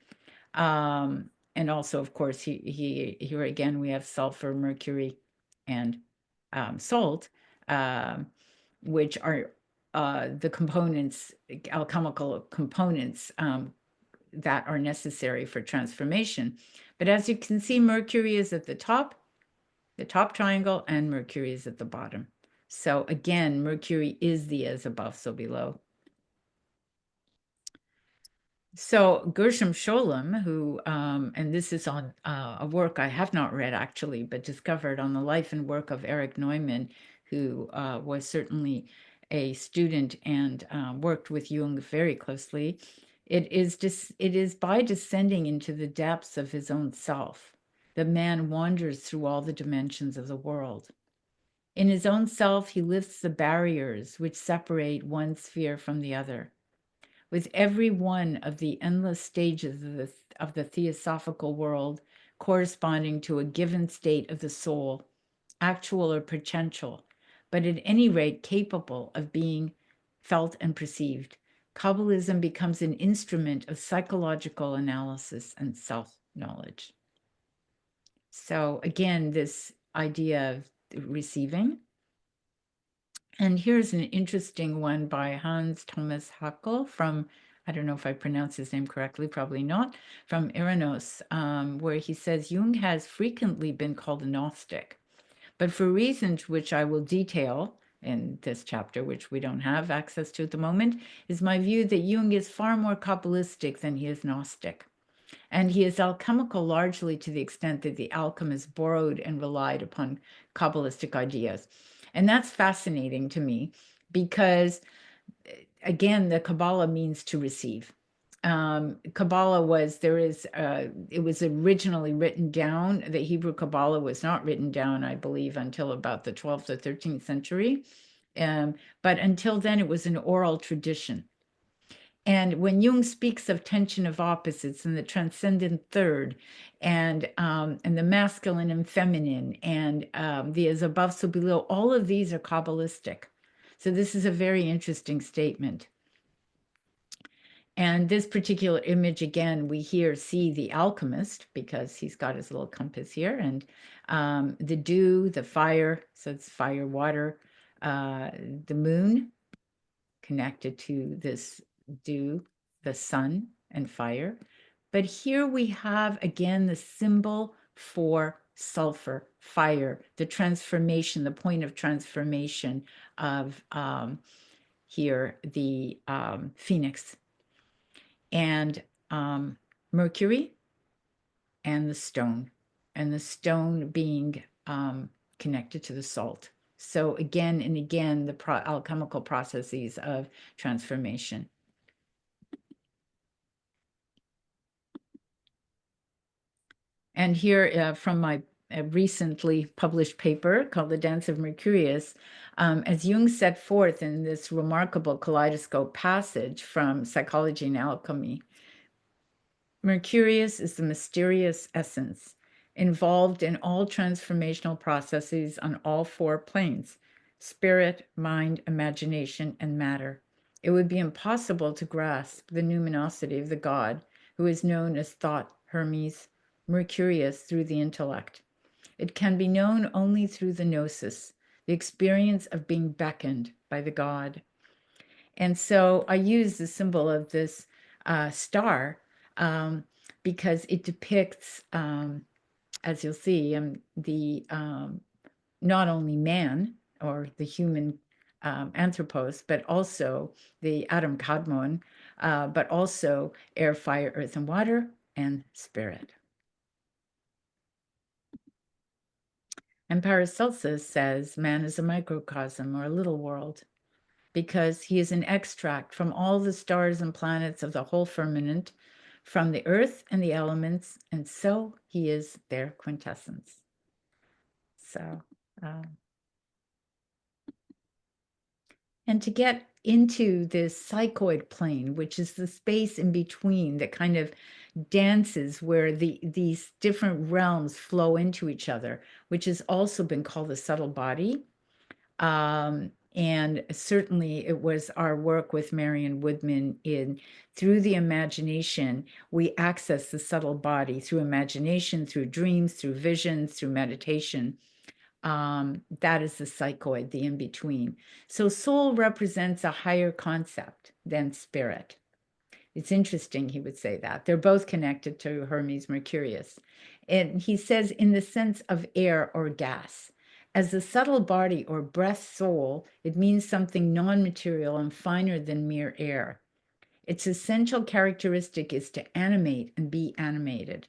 and also of course here again we have sulfur, mercury, and salt, which are the components, alchemical components that are necessary for transformation. But as you can see, Mercury is at the top triangle, and Mercury is at the bottom. So again, Mercury is the as above, so below. So Gershom Scholem, who, and this is on a work I have not read actually, but discovered on the life and work of Erich Neumann, who was certainly a student and worked with Jung very closely. It is by descending into the depths of his own self that man wanders through all the dimensions of the world. In his own self, he lifts the barriers which separate one sphere from the other. With every one of the endless stages of the theosophical world corresponding to a given state of the soul, actual or potential, but at any rate capable of being felt and perceived, Kabbalism becomes an instrument of psychological analysis and self-knowledge. So again, this idea of receiving. And here's an interesting one by Hans Thomas Haeckel from, I don't know if I pronounce his name correctly, probably not, from Iranos, where he says Jung has frequently been called a Gnostic, but for reasons which I will detail in this chapter, which we don't have access to at the moment, is my view that Jung is far more Kabbalistic than he is Gnostic. And he is alchemical largely to the extent that the alchemists borrowed and relied upon Kabbalistic ideas. And that's fascinating to me because, again, the Kabbalah means to receive. Kabbalah it was originally written down. The Hebrew Kabbalah was not written down, I believe, until about the 12th or 13th century. But until then, it was an oral tradition. And when Jung speaks of tension of opposites and the transcendent third, and the masculine and feminine, and the as above, so below, all of these are Kabbalistic. So this is a very interesting statement. And this particular image, again, we here see the alchemist because he's got his little compass here, and the dew, the fire, so it's fire, water, the moon connected to this dew, the sun, and fire. But here we have again the symbol for sulfur, fire, the transformation, the point of transformation of here the phoenix, and Mercury, and the stone being connected to the salt. So again and again, the alchemical processes of transformation. And here from my recently published paper called The Dance of Mercurius, as Jung set forth in this remarkable kaleidoscope passage from Psychology and Alchemy, Mercurius is the mysterious essence involved in all transformational processes on all four planes: spirit, mind, imagination, and matter. It would be impossible to grasp the numinosity of the god who is known as thought, Hermes, Mercurius, through the intellect. It can be known only through the gnosis, the experience of being beckoned by the god. And so I use the symbol of this star because it depicts, as you'll see, the not only man or the human anthropos, but also the Adam Kadmon, but also air, fire, earth, and water, and spirit. And Paracelsus says man is a microcosm or a little world, because he is an extract from all the stars and planets of the whole firmament, from the earth and the elements, and so he is their quintessence. So And to get into this psychoid plane, which is the space in between that kind of dances where these different realms flow into each other, which has also been called the subtle body. And certainly it was our work with Marion Woodman in through the imagination, we access the subtle body through imagination, through dreams, through visions, through meditation. That is the psychoid, the in-between. So soul represents a higher concept than spirit. It's interesting he would say that. They're both connected to Hermes Mercurius. And he says, in the sense of air or gas. As the subtle body or breath soul, it means something non-material and finer than mere air. Its essential characteristic is to animate and be animated.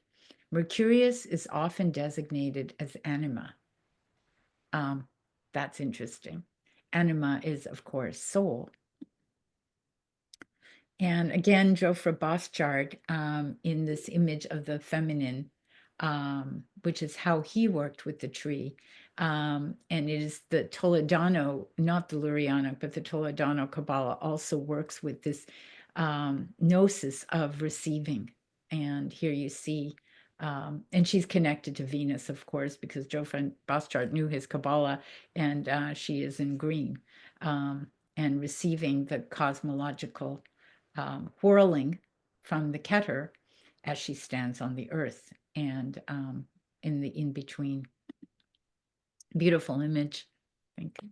Mercurius is often designated as anima. That's interesting. Anima is, of course, soul. And again, Jofra Boschard in this image of the feminine, which is how he worked with the tree. And it is the Toledano, not the Lurianic, but the Toledano Kabbalah also works with this gnosis of receiving. And here you see, and she's connected to Venus, of course, because Jofra Boschard knew his Kabbalah, and she is in green, and receiving the cosmological whirling from the Keter as she stands on the earth and in the in-between. Beautiful image. Thank you.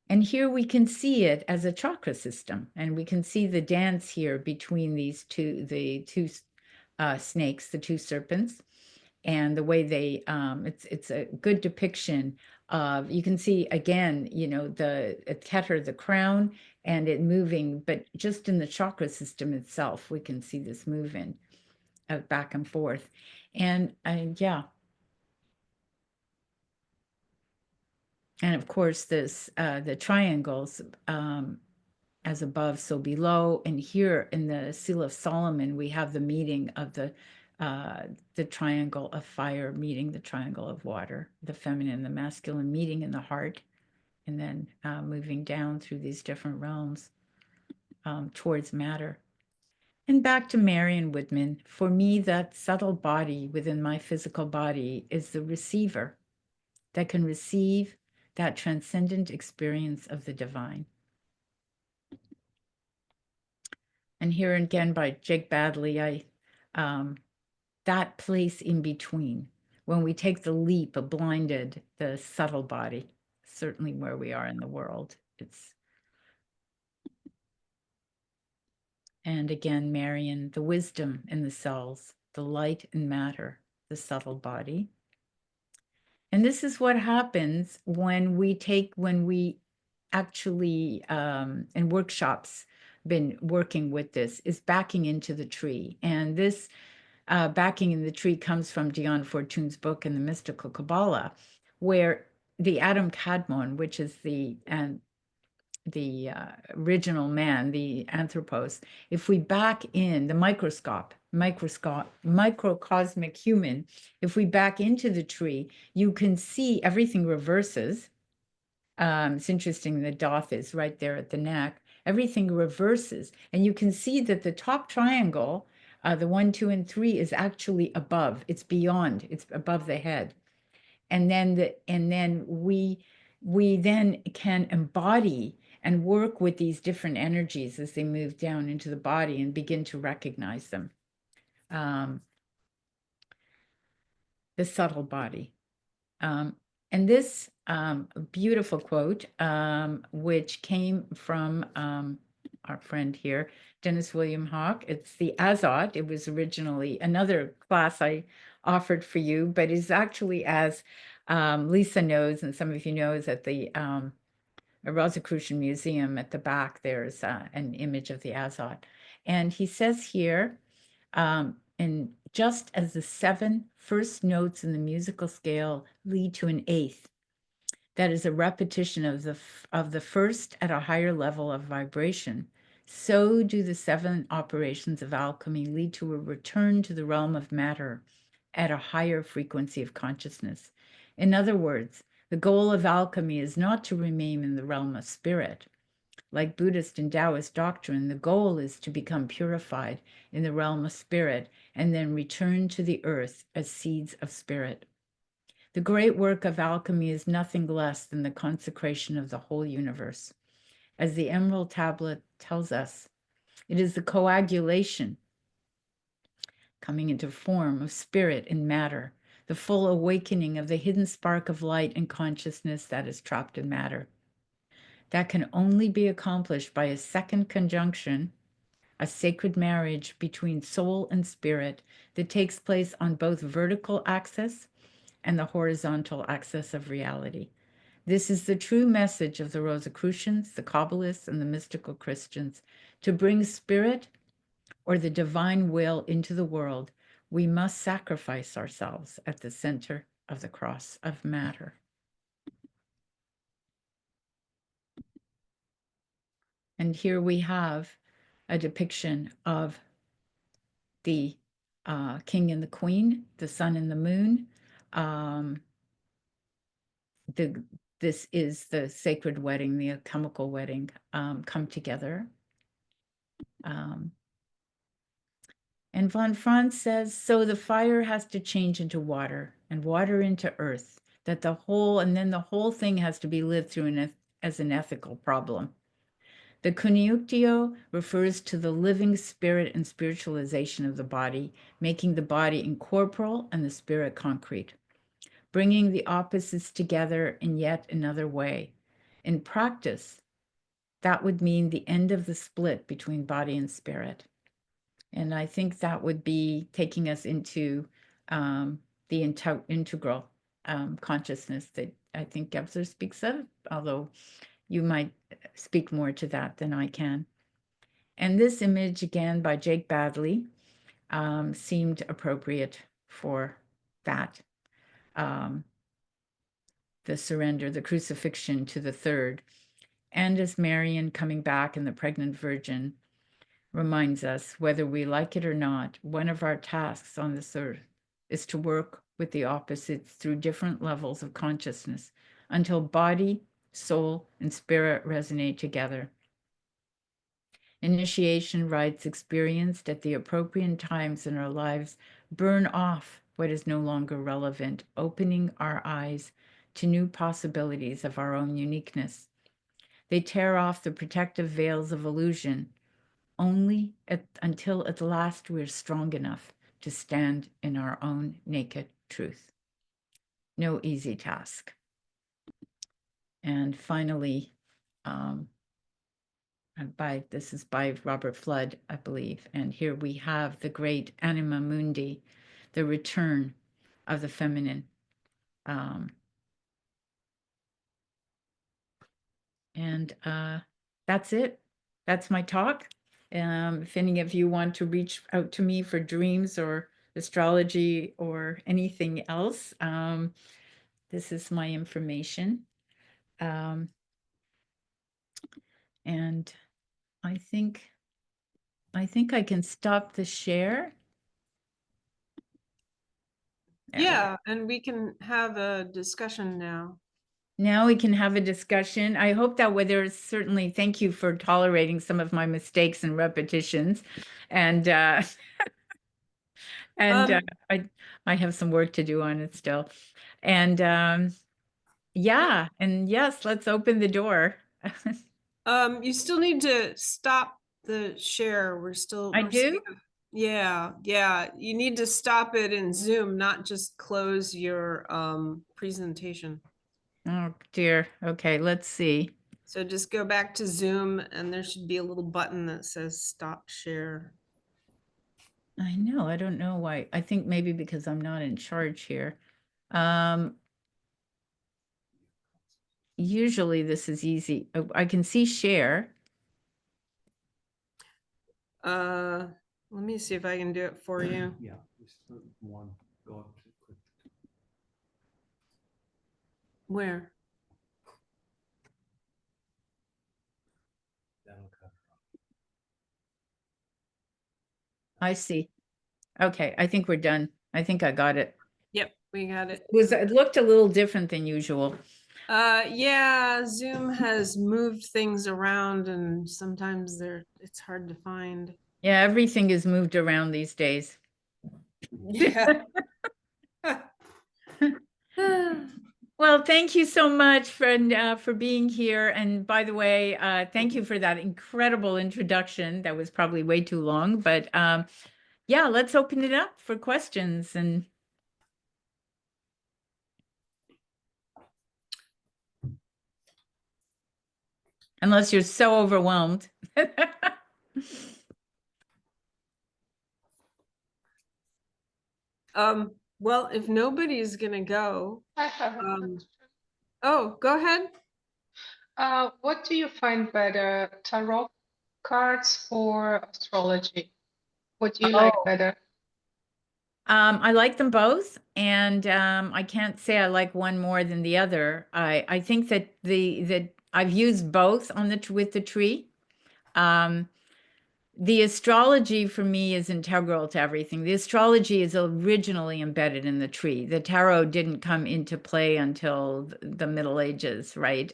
And here we can see it as a chakra system, and we can see the dance here between these two, the two snakes, the two serpents, and the way they, it's a good depiction of, you can see again, you know, the Keter, the crown, and it moving, but just in the chakra system itself, we can see this moving back and forth. And yeah. And of course, this the triangles, as above, so below. And here in the Seal of Solomon, we have the meeting of the triangle of fire meeting the triangle of water, the feminine, the masculine meeting in the heart, and then moving down through these different realms towards matter. And back to Marion Woodman, for me, that subtle body within my physical body is the receiver that can receive that transcendent experience of the divine. And here again by Jake Badley, that place in between, when we take the leap of blinded, the subtle body, certainly where we are in the world. And again, Marion, the wisdom in the cells, the light and matter, the subtle body. And this is what happens when we actually, in workshops, been working with this, is backing into the tree. And this backing in the tree comes from Dion Fortune's book in the Mystical Kabbalah, where the Adam Kadmon, which is the original man, the anthropos, if we back in the microcosmic human, if we back into the tree, you can see everything reverses. It's interesting, the doth is right there at the neck. Everything reverses, and you can see that the top triangle, the 1, 2, and 3, is actually above. It's beyond. It's above the head, and then we then can embody and work with these different energies as they move down into the body and begin to recognize them. The subtle body. And this beautiful quote, which came from our friend here, Dennis William Hawk. It's the Azot. It was originally another class I offered for you, but is actually, as Lisa knows, and some of you know, is at the Rosicrucian Museum at the back, there's an image of the Azot. And he says here, and just as the 7 first notes in the musical scale lead to an 8th, that is a repetition of the first at a higher level of vibration, so do the 7 operations of alchemy lead to a return to the realm of matter at a higher frequency of consciousness. In other words, The goal of alchemy is not to remain in the realm of spirit. Like Buddhist and Taoist doctrine, the goal is to become purified in the realm of spirit and then return to the earth as seeds of spirit. The great work of alchemy is nothing less than the consecration of the whole universe. As the Emerald Tablet tells us, it is the coagulation coming into form of spirit and matter, the full awakening of the hidden spark of light and consciousness that is trapped in matter. That can only be accomplished by a second conjunction, a sacred marriage between soul and spirit that takes place on both vertical axis and the horizontal axis of reality. This is the true message of the Rosicrucians, the Kabbalists, and the mystical Christians. To bring spirit or the divine will into the world, we must sacrifice ourselves at the center of the cross of matter. And here we have a depiction of the king and the queen, the sun and the moon. This is the sacred wedding, the alchemical wedding, come together. And von Franz says, so the fire has to change into water and water into earth, that the whole, and then the whole thing has to be lived through as an ethical problem. The Coniunctio refers to the living spirit and spiritualization of the body, making the body incorporeal and the spirit concrete, bringing the opposites together in yet another way. In practice, that would mean the end of the split between body and spirit. And I think that would be taking us into the integral consciousness that I think Gebser speaks of, although you might speak more to that than I can. And this image, again, by Jake Badley, seemed appropriate for that. The surrender, the crucifixion to the third. And as Marion coming back in the pregnant virgin reminds us, whether we like it or not, one of our tasks on this earth is to work with the opposites through different levels of consciousness until body, soul, and spirit resonate together. Initiation rites experienced at the appropriate times in our lives burn off what is no longer relevant, opening our eyes to new possibilities of our own uniqueness. They tear off the protective veils of illusion until at last we're strong enough to stand in our own naked truth. No easy task. And finally, this is by Robert Flood, I believe. And here we have the great Anima Mundi, the return of the feminine. And that's it. That's my talk. If any of you want to reach out to me for dreams or astrology or anything else, this is my information. And I think I can stop the share. Yeah, and we can have a discussion now. Now we can have a discussion. I hope that there's certainly, thank you for tolerating some of my mistakes and repetitions. And I have some work to do on it still. And yeah, and yes, let's open the door. You still need to stop the share. We're still. I do? Yeah. You need to stop it in Zoom, not just close your presentation. Oh dear. Okay, let's see. So just go back to Zoom and there should be a little button that says stop share. I know, I don't know why. I think maybe because I'm not in charge here. Usually this is easy. Oh, I can see share. Let me see if I can do it for you. Yeah, just one. Go up to click. Where? That'll cover. I see. Okay, I think we're done. I think I got it. Yep, we got it. It looked a little different than usual. Yeah, Zoom has moved things around and sometimes it's hard to find. Yeah, everything is moved around these days. Yeah. Well, thank you so much for being here. And by the way, thank you for that incredible introduction. That was probably way too long, but yeah, let's open it up for questions and unless you're so overwhelmed. Well, if nobody's gonna go, I have a um, question. oh, go ahead. What do you find better, tarot cards or astrology? What do you like Oh. better? I like them both, and I can't say I like one more than the other. I think that that I've used both on with the tree. The astrology for me is integral to everything. The astrology is originally embedded in the tree. The tarot didn't come into play until the Middle Ages, right?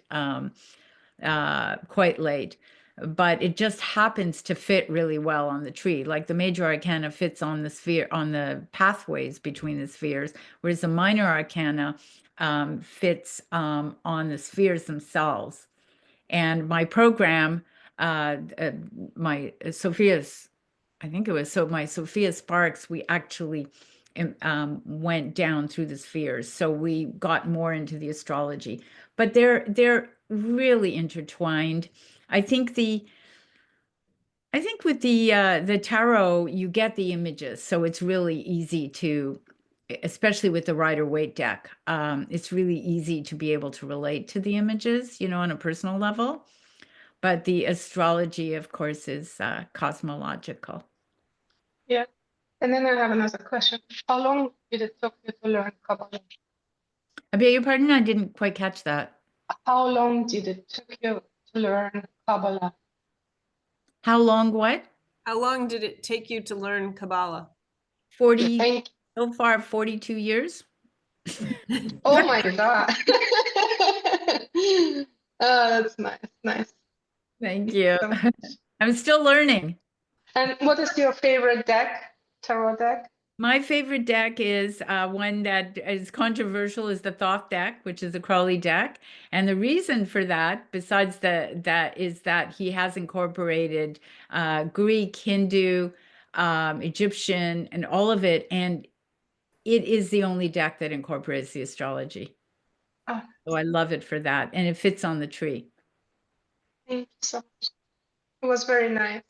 Quite late. But it just happens to fit really well on the tree. Like the major arcana fits on the sphere, on the pathways between the spheres, whereas the minor arcana fits on the spheres themselves. And my program, my Sophia's, I think it was, so my Sophia Sparks, we actually went down through the spheres. So we got more into the astrology, but they're really intertwined. I think with the tarot, you get the images, so it's really easy to, especially with the Rider-Waite deck, it's really easy to be able to relate to the images, on a personal level. But the astrology, of course, is cosmological. Yeah. And then I have another question. How long did it take you to learn Kabbalah? I beg your pardon? I didn't quite catch that. How long did it take you to learn Kabbalah? How long, what? How long did it take you to learn Kabbalah? 40, Thank so far, 42 years. Oh my God. Oh, that's nice, nice. Thank you. So- I'm still learning. And what is your favorite deck, tarot deck? My favorite deck is one that is controversial, is the Thoth deck, which is a Crowley deck. And the reason for that, besides that, is that he has incorporated Greek, Hindu, Egyptian, and all of it. And it is the only deck that incorporates the astrology. Oh, So I love it for that. And it fits on the tree. thank you so much. It was very nice.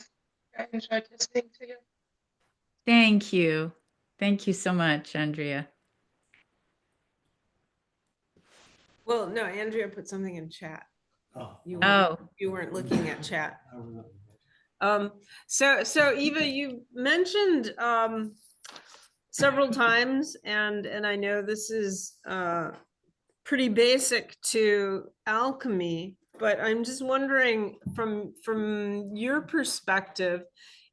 I enjoyed listening to you. Thank you. Thank you so much, Andrea. Well, no, Andrea put something in chat. Oh. You weren't looking at chat. I was looking So Eva, you mentioned several times, and I know this is pretty basic to alchemy, but I'm just wondering from your perspective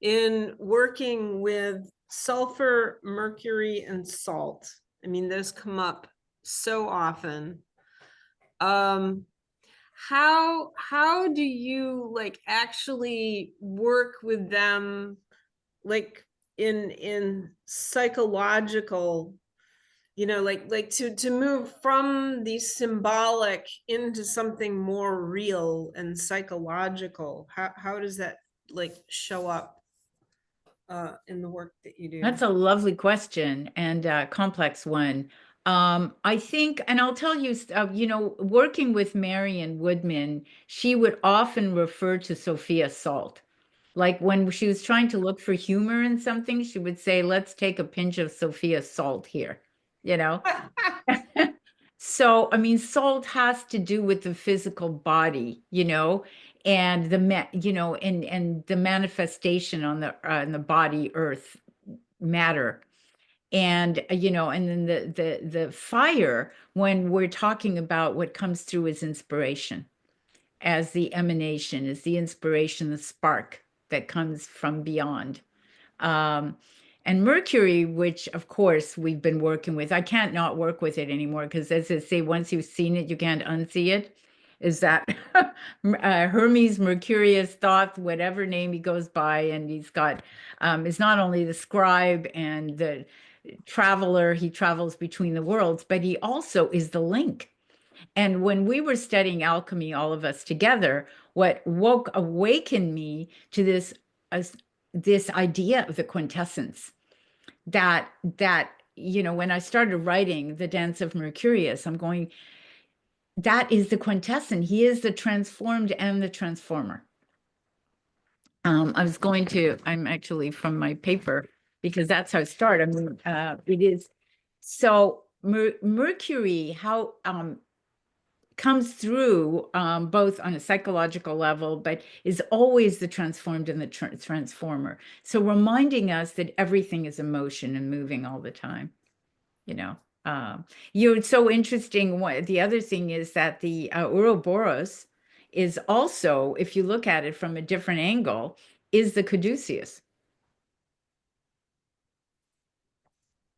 in working with sulfur, mercury, and salt. I mean, those come up so often. How do you like actually work with them, like in psychological, like to move from the symbolic into something more real and psychological? How does that like show up in the work that you do? That's a lovely question and a complex one. I think, and I'll tell you, working with Marion Woodman, she would often refer to Sophia Salt. Like when she was trying to look for humor in something, she would say, let's take a pinch of Sophia Salt here, you know? So, I mean, salt has to do with the physical body, and and the manifestation on the body, earth, matter. And and then the fire, when we're talking about what comes through as inspiration, as the emanation, is the inspiration, the spark that comes from beyond. And Mercury, which of course we've been working with, I can't not work with it anymore because, as I say, once you've seen it, you can't unsee it. Is that Hermes, Mercurius, Thoth, whatever name he goes by, and he's got is not only the scribe and the traveler, he travels between the worlds, but he also is the link. And when we were studying alchemy, all of us together, what awakened me to this idea of the quintessence that when I started writing the Dance of Mercurius, I'm going, that is the quintessence. He is the transformed and the transformer. I'm actually from my paper because that's how it started. I mean, it is so Mercury, how comes through both on a psychological level, but is always the transformed and the transformer. So reminding us that everything is emotion and moving all the time, It's so interesting. The other thing is that the Ouroboros is also, if you look at it from a different angle, is the caduceus.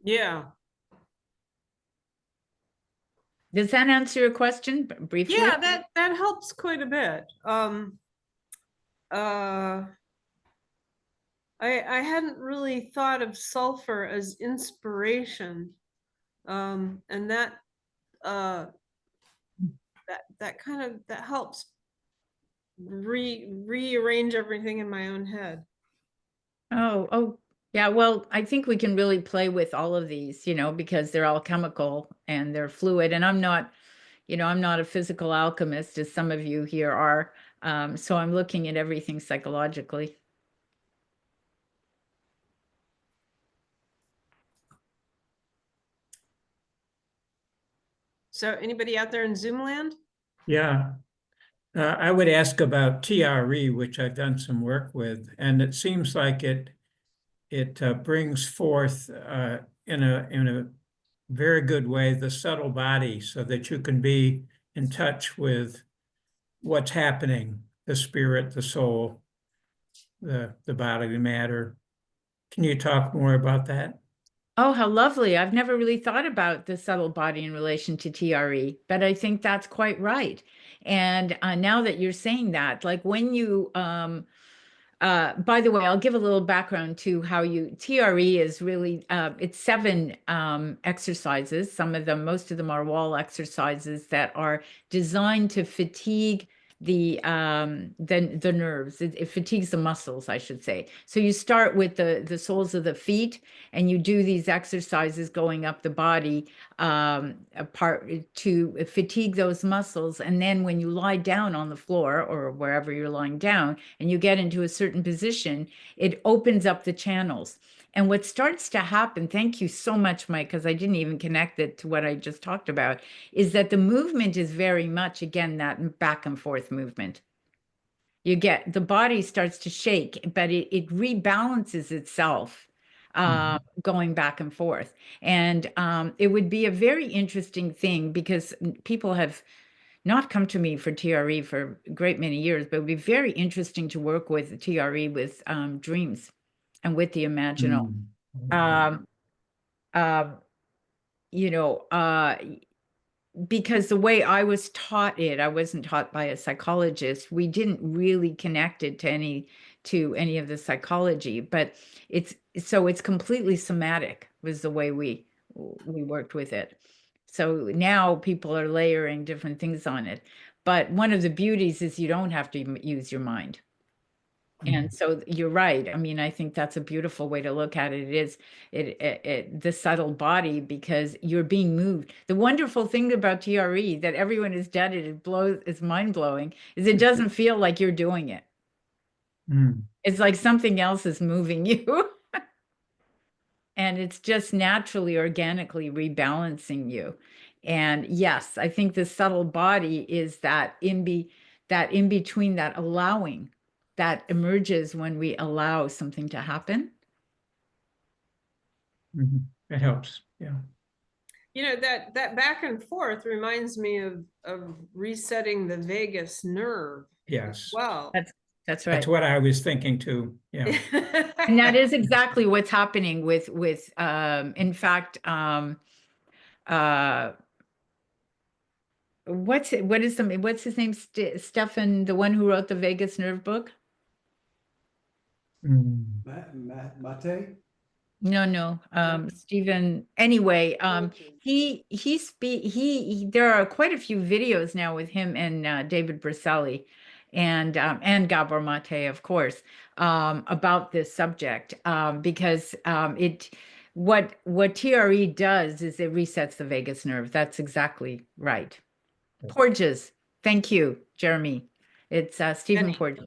Yeah. Does that answer your question briefly? Yeah, that helps quite a bit. I hadn't really thought of sulfur as inspiration. And that helps rearrange everything in my own head. Oh, yeah. Well, I think we can really play with all of these, because they're all chemical and they're fluid. And I'm not a physical alchemist, as some of you here are. So I'm looking at everything psychologically. So anybody out there in Zoom land? Yeah. I would ask about TRE, which I've done some work with, and it seems like it brings forth in a very good way the subtle body, so that you can be in touch with what's happening, the spirit, the soul, the bodily matter. Can you talk more about that? Oh, how lovely. I've never really thought about the subtle body in relation to TRE, but I think that's quite right. And now that you're saying that, like when you, by the way, I'll give a little background to how TRE is really, it's 7 exercises. Most of them are wall exercises that are designed to fatigue the nerves. It fatigues the muscles, I should say. So you start with the soles of the feet, and you do these exercises going up the body apart to fatigue those muscles. And then when you lie down on the floor or wherever you're lying down and you get into a certain position, it opens up the channels. And what starts to happen, thank you so much, Mike, because I didn't even connect it to what I just talked about, is that the movement is very much, again, that back and forth movement. The body starts to shake, but it rebalances itself going back and forth. And it would be a very interesting thing because people have not come to me for TRE for a great many years, but it would be very interesting to work with TRE with dreams and with the imaginal. Because the way I was taught it, I wasn't taught by a psychologist. We didn't really connect it to any of the psychology, but it's completely somatic was the way we worked with it. So now people are layering different things on it. But one of the beauties is you don't have to use your mind. And so you're right. I mean, I think that's a beautiful way to look at it. It is the subtle body because you're being moved. The wonderful thing about TRE that everyone has done it's mind blowing, is it doesn't feel like you're doing it. It's like something else is moving you. And it's just naturally, organically rebalancing you. And yes, I think the subtle body is that in between, that allowing that emerges when we allow something to happen. It helps. Yeah. That back and forth reminds me of resetting the vagus nerve. Yes. Wow. That's That's That's right. what I was thinking too. Yeah. And that is exactly what's happening with in fact, what's his name? Stefan, the one who wrote the Vegas Nerve book? Mm. Mate? No, Stephen. Anyway, there are quite a few videos now with him and David Briselli and Gabor Mate, of course, about this subject, because what TRE does is it resets the vagus nerve. That's exactly right. Porges. Thank you, Jeremy. It's Stephen Jenny. Porges.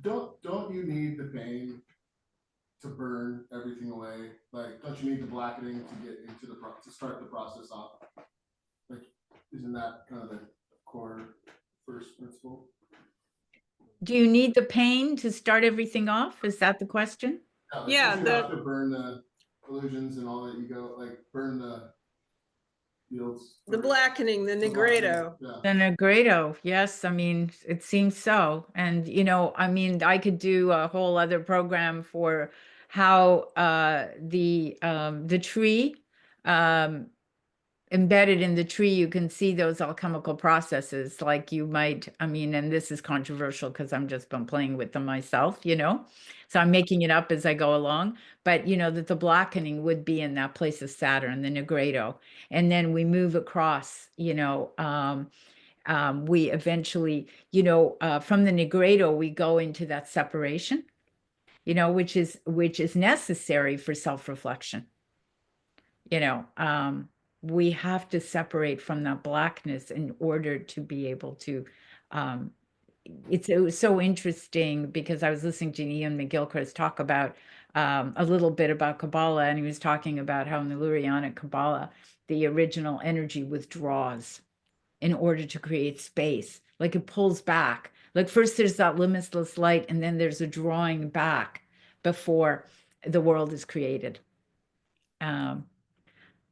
Don't you need the pain to burn everything away? Like, don't you need the blackening to get into to start the process off? Like, isn't that kind of the core first principle? Do you need the pain to start everything off? Is that the question? Yeah, you have to burn the illusions and all that ego, like burn the fields. the blackening, the negredo. Yeah. The Negredo, yes, I mean, it seems so. And, I mean, I could do a whole other program for how the tree, embedded in the tree, you can see those alchemical processes like you might, I mean, and this is controversial because I'm just been playing with them myself, so I'm making it up as I go along, but that the blackening would be in that place of Saturn, the Negredo. And then we move across, we eventually, from the Negredo, we go into that separation, which is necessary for self-reflection. We have to separate from that blackness in order to be able to, it was so interesting because I was listening to Ian McGill talk about a little bit about Kabbalah, and he was talking about how in the Lurianic Kabbalah, the original energy withdraws in order to create space. Like it pulls back. Like first there's that limitless light, and then there's a drawing back before the world is created.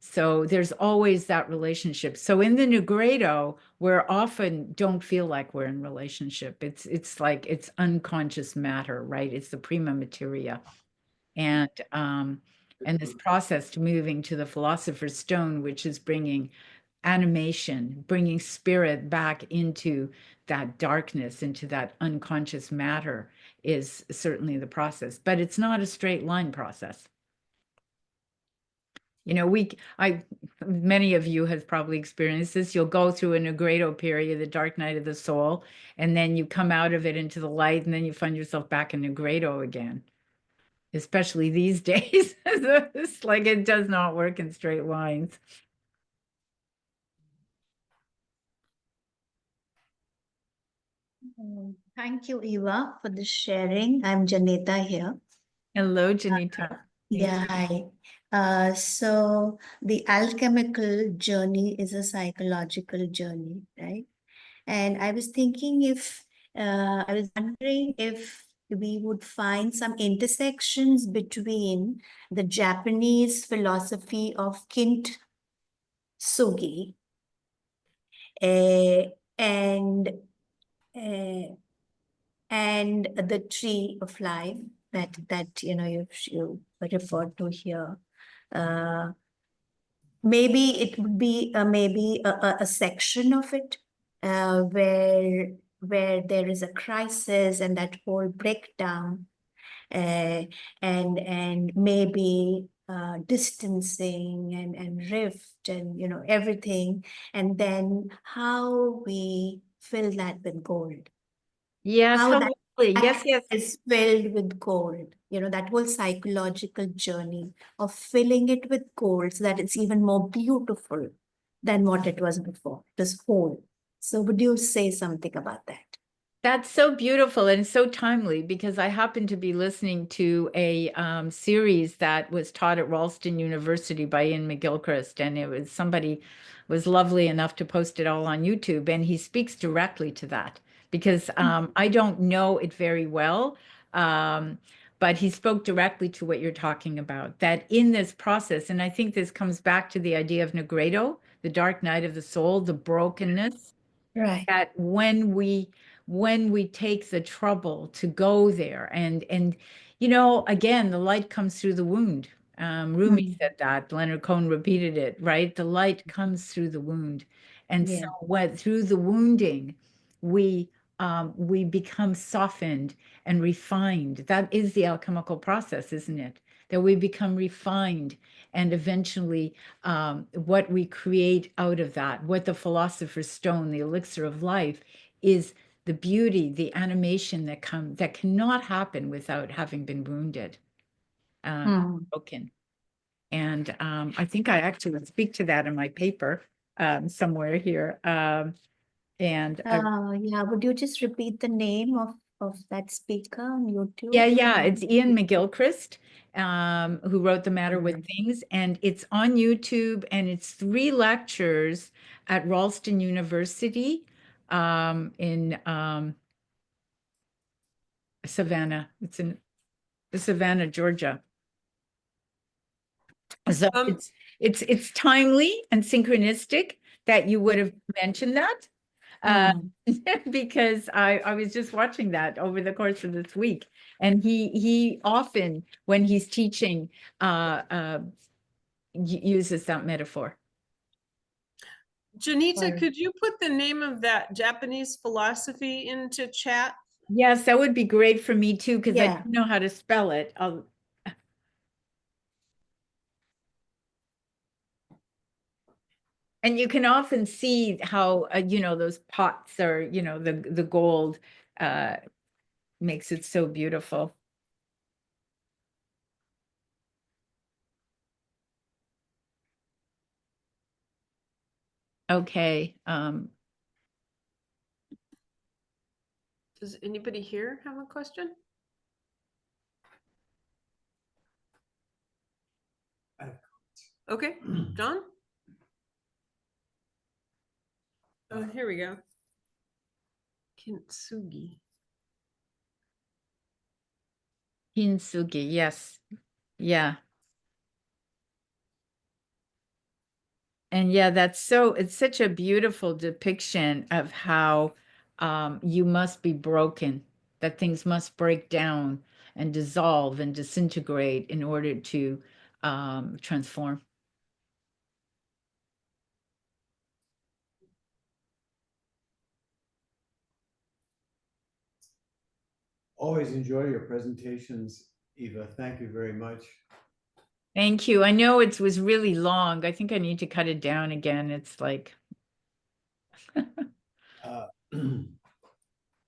So there's always that relationship. So in the Negredo, we're often don't feel like we're in relationship. It's like it's unconscious matter, right? It's the prima materia. And this process to moving to the Philosopher's Stone, which is bringing animation, bringing spirit back into that darkness, into that unconscious matter, is certainly the process. But it's not a straight line process. Many of you have probably experienced this. You'll go through a Negredo period, the dark night of the soul, and then you come out of it into the light, and then you find yourself back in Negredo again. Especially these days, it's like it does not work in straight lines. Thank you, Eva, for the sharing. I'm Janita here. Hello, Janita. Yeah, hi. So the alchemical journey is a psychological journey, right? And I was thinking I was wondering if we would find some intersections between the Japanese philosophy of kintsugi and the tree of life that you referred to here. Maybe it would be maybe a section of it where there is a crisis and that whole breakdown, and maybe distancing and rift and everything, and then how we fill that with gold. Yes, How that yes. is filled with gold, that whole psychological journey of filling it with gold so that it's even more beautiful than what it was before, this whole. So would you say something about that? That's so beautiful and so timely because I happen to be listening to a series that was taught at Ralston University by Ian McGill, and it was somebody was lovely enough to post it all on YouTube, and he speaks directly to that because I don't know it very well, but he spoke directly to what you're talking about, that in this process, and I think this comes back to the idea of Negredo, the dark night of the soul, the brokenness, Right. that when we take the trouble to go there and you know, again, the light comes through the wound. Rumi Mm. said that. Leonard Cohen repeated it, right? The light comes through the wound. And so Yeah. what through the wounding, we become softened and refined. That is the alchemical process, isn't it? That we become refined, and eventually what we create out of that, what the philosopher's stone, the elixir of life, is the beauty, the animation that cannot happen without having been wounded, Mm. broken. And I think I actually speak to that in my paper somewhere here. And Yeah, would you just repeat the name of that speaker on YouTube? yeah, it's Ian McGilchrist, who wrote The Matter with Mhm. Things, and it's on YouTube, and it's 3 lectures at Ralston University in Savannah. It's in Savannah, Georgia. So it's timely and synchronistic that you would have mentioned that. Mm. Because I was just watching that over the course of this week, and he often, when he's teaching, uses that metaphor. Janita, could you put the name of that Japanese philosophy into chat? Yes, that would be great for me too, because I Yeah. don't know how to spell it. And you can often see how you know, those pots are, you know, the gold makes it so beautiful. Okay. Does anybody here have a question? Okay, John? Oh, here we go. Kintsugi. Kintsugi, yes. Yeah. And yeah, it's such a beautiful depiction of how you must be broken, that things must break down and dissolve and disintegrate in order to transform. Always enjoy your presentations, Eva. Thank you very much. Thank you. I know it was really long. I think I need to cut it down again. It's like Uh,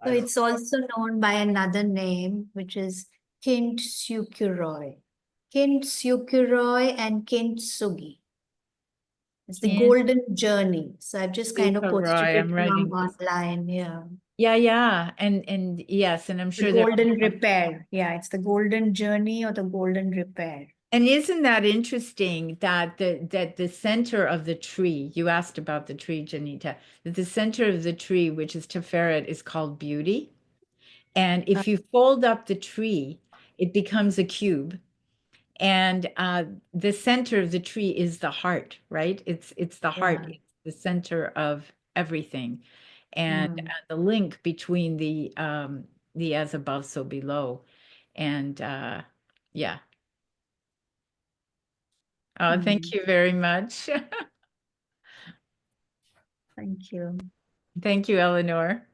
So it's also known by another name, which is Kintsukuroi. Kintsukuroi and Kintsugi. It's the golden journey. So I've just kind of posted Kintsukuroi. it I'm from writing this. online. Yeah. Yeah. And yes, and I'm The sure there. golden repair. Yeah, it's the golden journey or the golden repair. And isn't that interesting that the center of the tree, you asked about the tree, Janita, that the center of the tree, which is Tiferet, is called beauty. And if you fold up the tree, it becomes a cube. And the center of the tree is the heart, right? It's the heart, Yeah. it's the center of everything. And Mm. the link between the as above, so below. And yeah. Oh, thank you very much. Thank you. Thank you, Eleanor.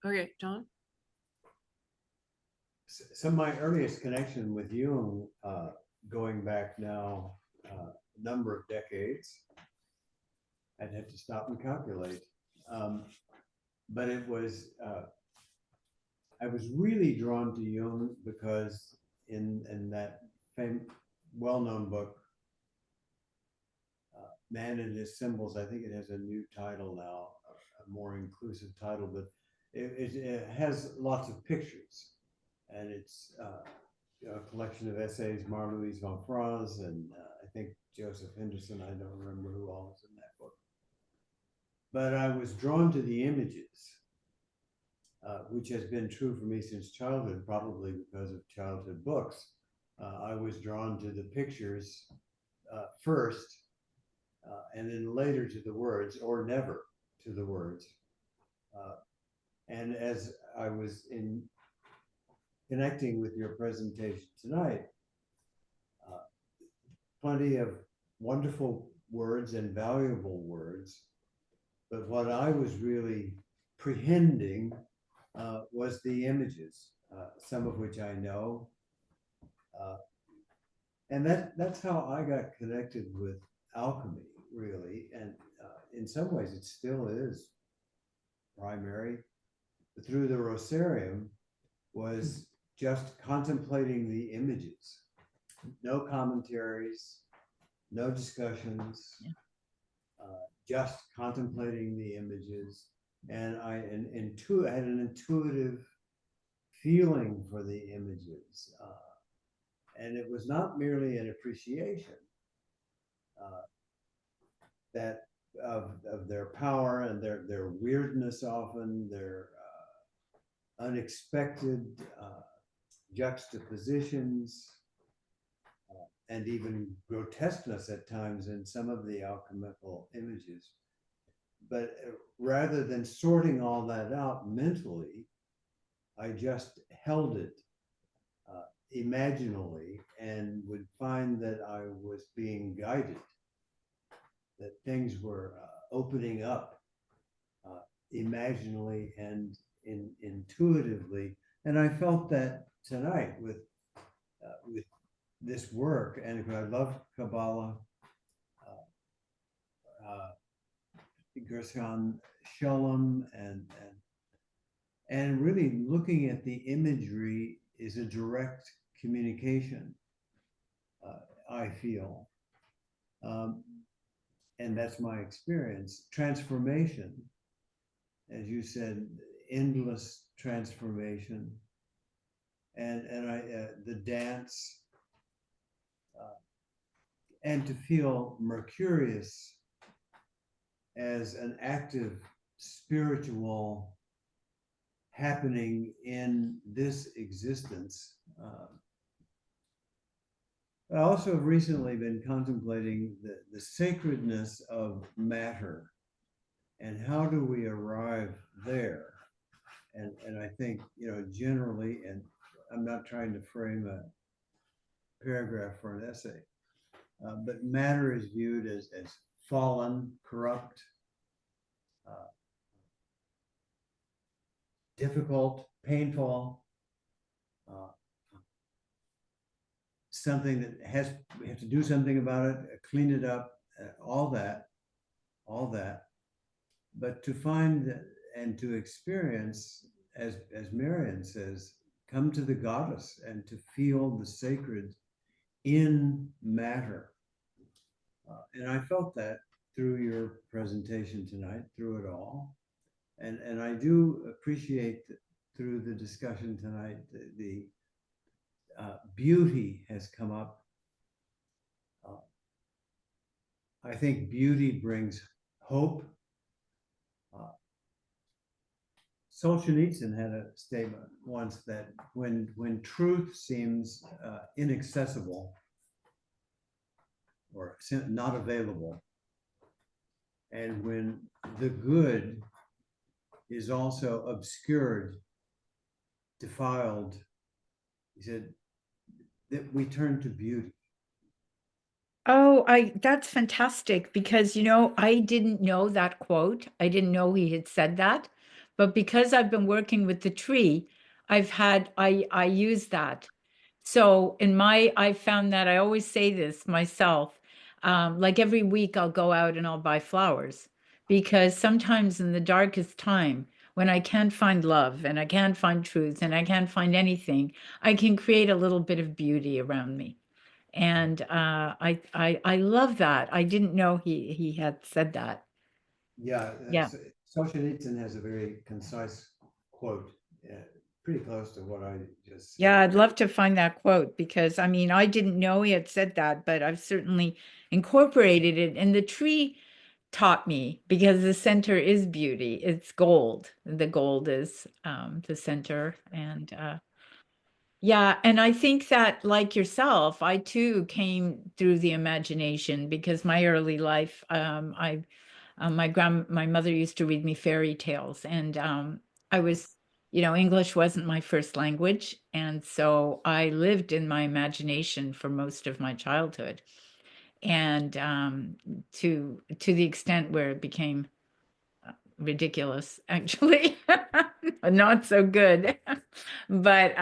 Okay, John? Some of my earliest connection with Jung, going back now a number of decades, I'd have to stop and calculate. But it was, I was really drawn to Jung because in that well-known book, Man and His Symbols, I think it has a new title now, a more inclusive title, but it has lots of pictures. And it's a collection of essays, Marlouise von Franz, and I think Joseph Henderson. I don't remember who all is in that book. But I was drawn to the images, which has been true for me since childhood, probably because of childhood books. I was drawn to the pictures first, and then later to the words, or never to the words. And as I was connecting with your presentation tonight, plenty of wonderful words and valuable words. But what I was really prehending was the images, some of which I know. And that's how I got connected with alchemy, really. And in some ways, it still is primary. But through the Rosarium was just contemplating the images, no commentaries, no discussions, just contemplating the images. And I had an intuitive feeling for the images. And it was not merely an appreciation that of their power and their weirdness, often their unexpected juxtapositions, and even grotesqueness at times in some of the alchemical images. But rather than sorting all that out mentally, I just held it imaginally, and would find that I was being guided, that things were opening up imaginally and intuitively. And I felt that tonight with this work. And I love Kabbalah, Gershon Shalom, and really looking at the imagery is a direct communication, I feel. And that's my experience. Transformation, as you said, endless transformation. And the dance, and to feel Mercurius as an active spiritual happening in this existence. I also have recently been contemplating the sacredness of matter, and how do we arrive there? And I think, generally, and I'm not trying to frame a paragraph for an essay, but matter is viewed as fallen, corrupt, difficult, painful, something that we have to do something about it, clean it up, all that. But to find and to experience, as Marion says, come to the goddess and to feel the sacred in matter. And I felt that through your presentation tonight, through it all. And I do appreciate through the discussion tonight, the beauty has come up. I think beauty brings hope. Solzhenitsyn had a statement once that when truth seems inaccessible or not available, and when the good is also obscured, defiled, he said that we turn to beauty. Oh, that's fantastic, because I didn't know that quote. I didn't know he had said that, but because I've been working with the tree, I use that. So I found that I always say this myself, like every week I'll go out and I'll buy flowers, because sometimes in the darkest time, when I can't find love and I can't find truth and I can't find anything, I can create a little bit of beauty around me. And I love that. I didn't know he had said that. Yeah, Yeah. Solzhenitsyn has a very concise quote, pretty close to what I just said. Yeah, I'd love to find that quote, because I didn't know he had said that, but I've certainly incorporated it. And the tree taught me, because the center is beauty. It's gold. The gold is the center. And Yeah, and I think that, like yourself, I too came through the imagination because my early life, my mother used to read me fairy tales, and I was, English wasn't my first language, and so I lived in my imagination for most of my childhood, and to the extent where it became ridiculous, actually, not so good, but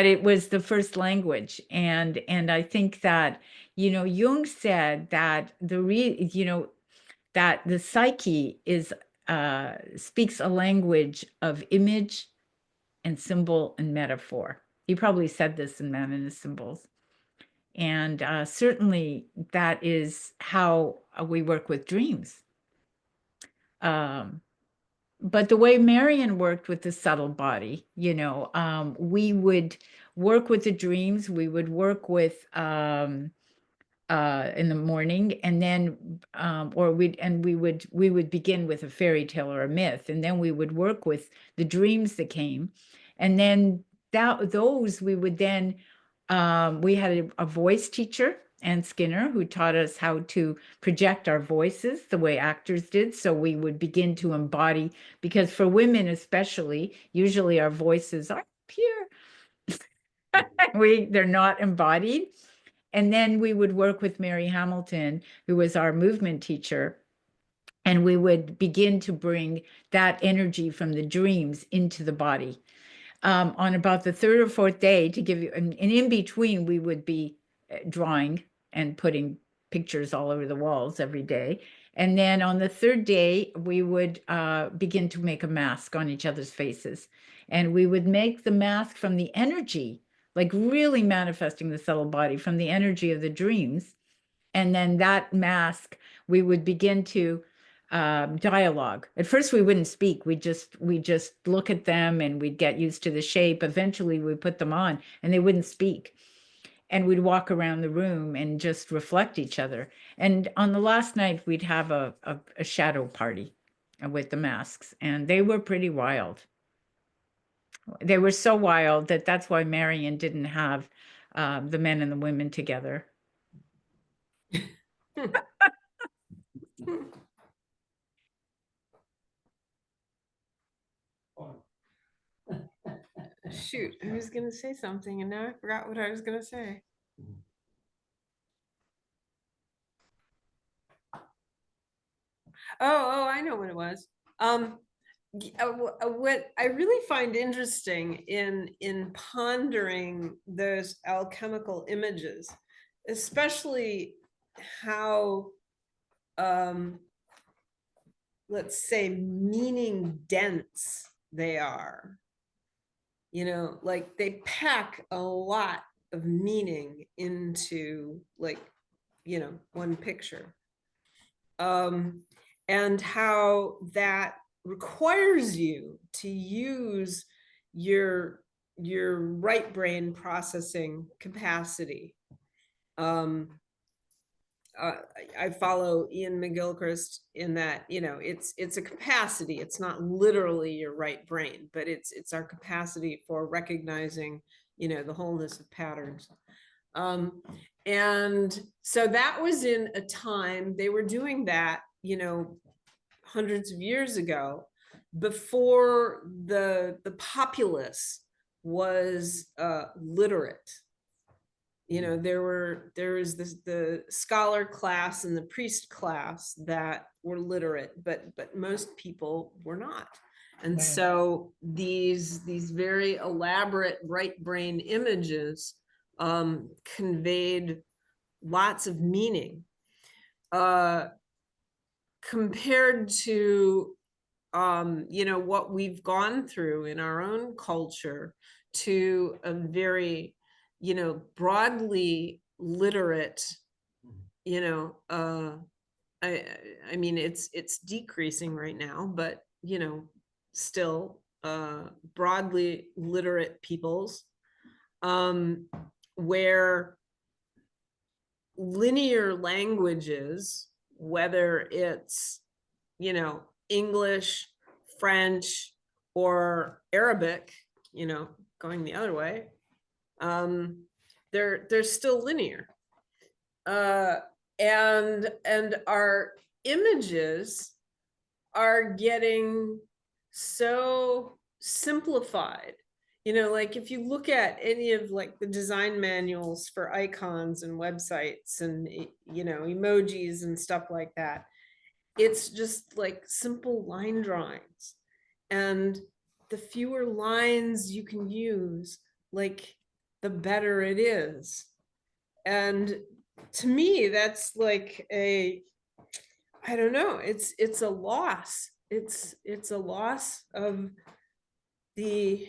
it was the first language, and I think that Jung said that that the psyche is speaks a language of image and symbol and metaphor. He probably said this in Man and His Symbols, and certainly that is how we work with dreams. But the way Marion worked with the subtle body, we would work with the dreams, we would work with in the morning, and then we would begin with a fairy tale or a myth, and then we would work with the dreams that came, and then those we would then we had a voice teacher, Ann Skinner, who taught us how to project our voices the way actors did. So we would begin to embody, because for women especially, usually our voices are up here. They're not embodied. And then we would work with Mary Hamilton, who was our movement teacher, and we would begin to bring that energy from the dreams into the body. On about the third or fourth day, to give you, and in between, we would be drawing and putting pictures all over the walls every day. And then on the third day, we would begin to make a mask on each other's faces. And we would make the mask from the energy, like really manifesting the subtle body from the energy of the dreams. And then that mask, we would begin to dialogue. At first, we wouldn't speak. We just look at them and we'd get used to the shape. Eventually, we put them on and they wouldn't speak. And we'd walk around the room and just reflect each other. And on the last night, we'd have a shadow party with the masks, and they were pretty wild. They were so wild that that's why Marion didn't have the men and the women together. Shoot, I was gonna say something and now I forgot what I was gonna say. Oh, I know what it was. What I really find interesting in pondering those alchemical images, especially how let's say meaning dense they are. Like they pack a lot of meaning into one picture. And how that requires you to use your right brain processing capacity. I follow Ian McGill in that, it's a capacity. It's not literally your right brain, but it's our capacity for recognizing, the wholeness of patterns. And so that was in a time they were doing that, hundreds of years ago, before the populace was literate. There is the scholar class and the priest class that were literate, but most people were not. And so these very elaborate right brain images conveyed lots of meaning compared to what we've gone through in our own culture, to a very broadly literate, I mean, it's decreasing right now, but still broadly literate peoples, where linear languages, whether it's English, French, or Arabic, going the other way, They're still linear. And our images are getting so simplified. You know, like if you look at any of like the design manuals for icons and websites and, you know, emojis and stuff like that, it's just like simple line drawings. And the fewer lines you can use, like the better it is. And to me, that's like I don't know, it's a loss. It's a loss of the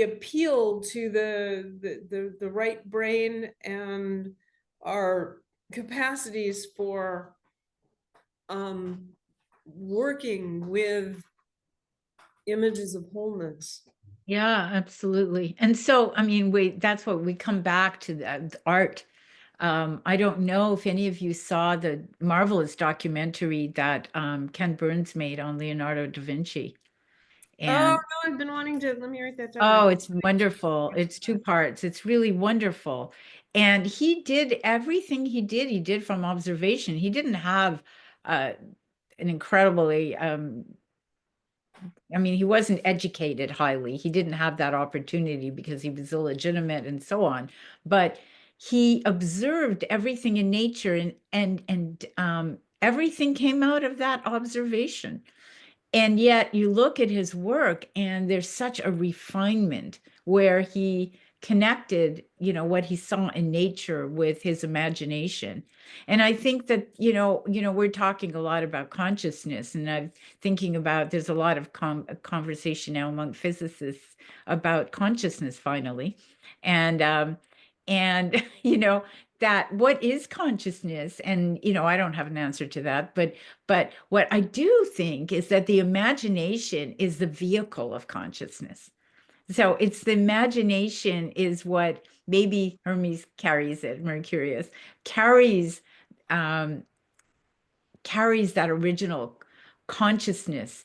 appeal to the right brain and our capacities for working with images of wholeness. Yeah, absolutely. And so, I mean, that's what we come back to, the art. I don't know if any of you saw the marvelous documentary that Ken Burns made on Leonardo da Vinci. Oh And no, I've been wanting to, let me write that down. oh, it's wonderful. It's 2 parts. It's really wonderful. And he did everything he did from observation. He didn't have an incredibly I mean, he wasn't educated highly. He didn't have that opportunity because he was illegitimate and so on. But he observed everything in nature, and everything came out of that observation. And yet you look at his work and there's such a refinement where he connected, you know, what he saw in nature with his imagination. And I think that, we're talking a lot about consciousness, and I'm thinking about, there's a lot of conversation now among physicists about consciousness finally. And that what is consciousness? And, I don't have an answer to that, but what I do think is that the imagination is the vehicle of consciousness. So it's the imagination is what maybe Hermes carries it, Mercurius um, carries that original consciousness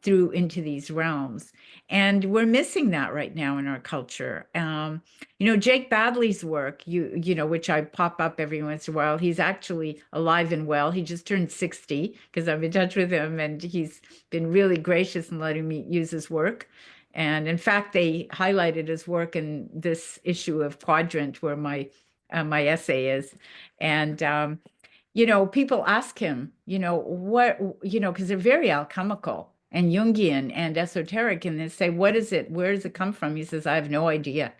through into these realms. And we're missing that right now in our culture. Jake Badley's work, which I pop up every once in a while, he's actually alive and well. He just turned 60 because I'm in touch with him, and he's been really gracious in letting me use his work. And in fact, they highlighted his work in this issue of Quadrant, where my essay is. And people ask him, what, because they're very alchemical and Jungian and esoteric, and they say, what is it? Where does it come from? He says, I have no idea.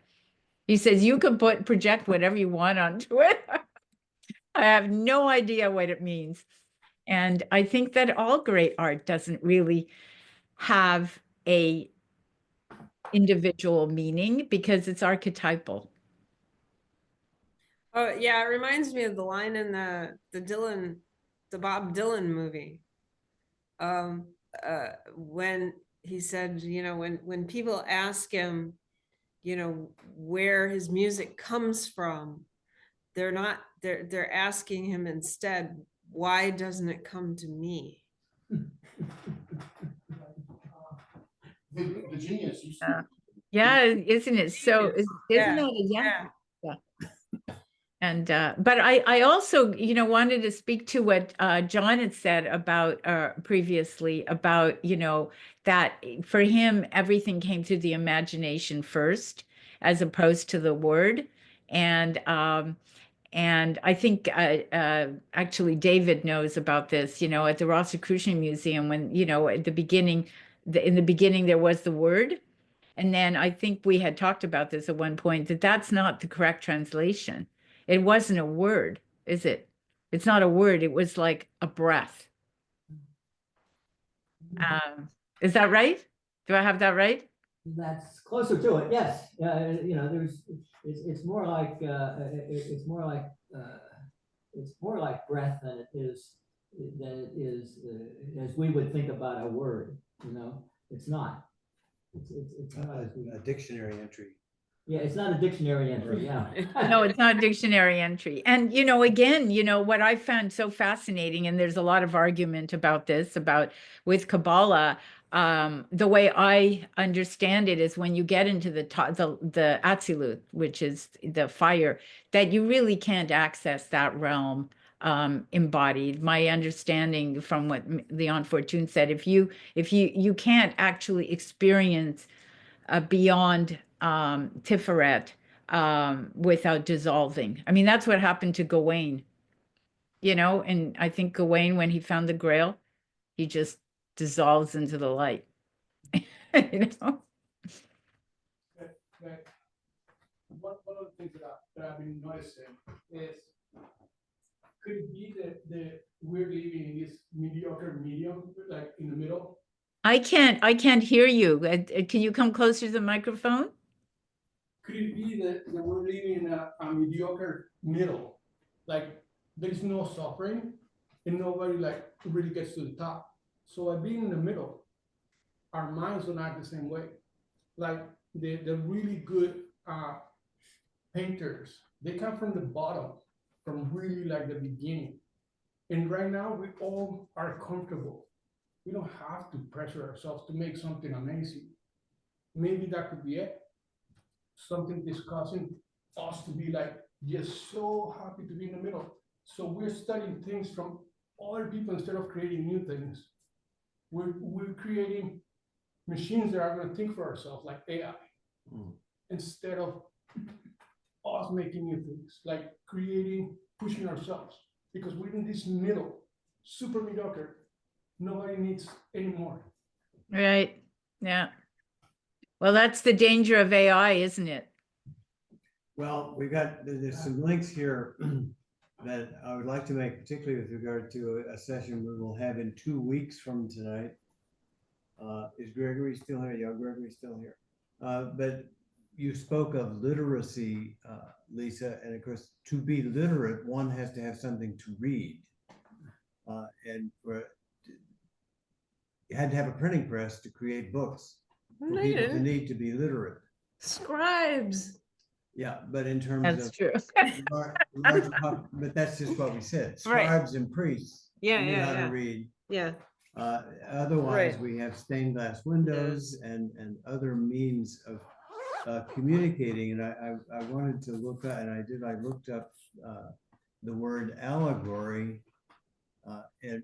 He says, you can project whatever you want onto it. I have no idea what it means. And I think that all great art doesn't really have a individual meaning because it's archetypal. Oh yeah, it reminds me of the line in the Bob Dylan movie. When he said, when people ask him, where his music comes from, they're asking him instead, why doesn't it come to me? The genius used to. Yeah, isn't it? So isn't that yeah. And but I also wanted to speak to what John had said about previously about that for him everything came through the imagination first as opposed to the word. And I think actually David knows about this, at the Rosicrucian Museum, when at the beginning in the beginning there was the word. And then I think we had talked about this at one point, that that's not the correct translation. It wasn't a word, is it? It's not a word. It was like a breath. Is that right? Do I have that right? That's closer to it. Yes. It's more like breath than it is as we would think about a word. It's not. It's not a dictionary entry. Yeah, it's not a dictionary entry. Yeah. No, it's not a dictionary entry. And, again, what I found so fascinating, and there's a lot of argument about this, with Kabbalah, the way I understand it is when you get into the Atzilut, which is the fire, that you really can't access that realm embodied. My understanding from what Leon Fortune said, if you can't actually experience beyond Tiferet without dissolving. I mean, that's what happened to Gawain, and I think Gawain, when he found the Grail, he just dissolves into the light. you know that one of the things that I've been noticing is, could it be that we're living in this mediocre medium, like in the middle? I can't hear you. Can you come closer to the microphone? Could it be that we're living in a mediocre middle? Like there is no suffering and nobody like really gets to the top. So by being in the middle, our minds don't act the same way. Like the really good painters, they come from the bottom, from really like the beginning. And right now we all are comfortable. We don't have to pressure ourselves to make something amazing. Maybe that could be it. Something discussing us to be like just so happy to be in the middle. So we're studying things from other people instead of creating new things. We're creating machines that are going to think for ourselves, like AI, instead of us making new things, like creating, pushing ourselves, because we're in this middle, super mediocre. Nobody needs any more. Right. Yeah. Well, that's the danger of AI, isn't it? Well, there's some links here that I would like to make, particularly with regard to a session we will have in 2 weeks from tonight. Is Gregory still here? Yeah, Gregory's still here. But you spoke of literacy, Lisa, and of course, to be literate, one has to have something to read. And you had to have a printing press to create books for people to need to be literate. Scribes. Yeah, but in terms That's of true. but that's just what we said. Scribes and priests knew how to read. Yeah. Otherwise, we have stained glass windows and other means of communicating. And I wanted to look at, and I did. I looked up the word allegory and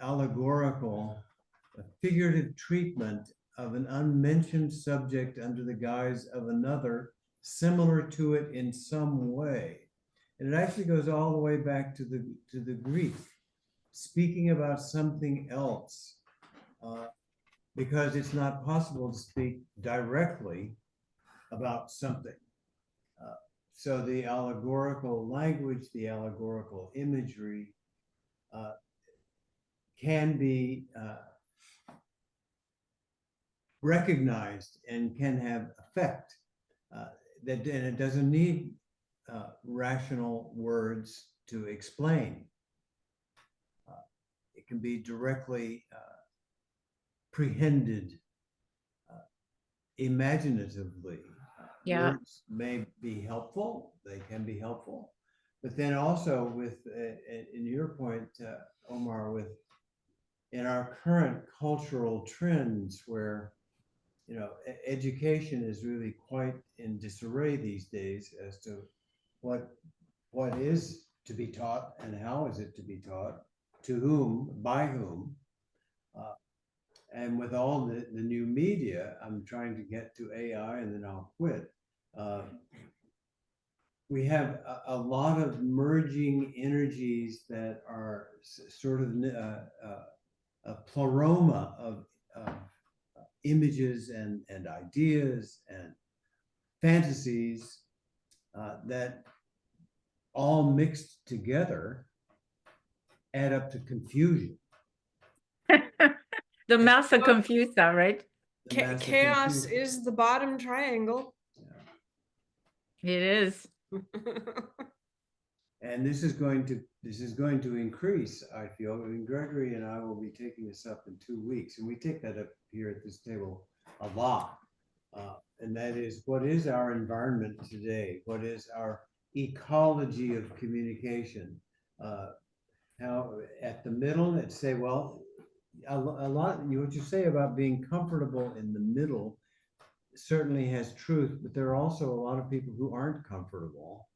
allegorical, a figurative treatment of an unmentioned subject under the guise of another, similar to it in some way. And it actually goes all the way back to the Greek, speaking about something else, because it's not possible to speak directly about something. So the allegorical language, the allegorical imagery can be recognized and can have effect. And it doesn't need rational words to explain. It can be directly prehended imaginatively. Yeah. Words may be helpful, they can be helpful, but then also with, in your point, Omar, in our current cultural trends where, education is really quite in disarray these days as to what is to be taught and how is it to be taught, to whom, by whom. And with all the new media, I'm trying to get to AI and then I'll quit. We have a lot of merging energies that are sort of a pleroma of images and ideas and fantasies that all mixed together add up to confusion. The massa confusa, right? Chaos is the bottom triangle. It is. And this is going to increase, I feel. I mean, Gregory and I will be taking this up in 2 weeks, and we take that up here at this table a lot. And that is, what is our environment today? What is our ecology of communication? How at the middle, let's say, well, a lot, what you say about being comfortable in the middle certainly has truth, but there are also a lot of people who aren't comfortable.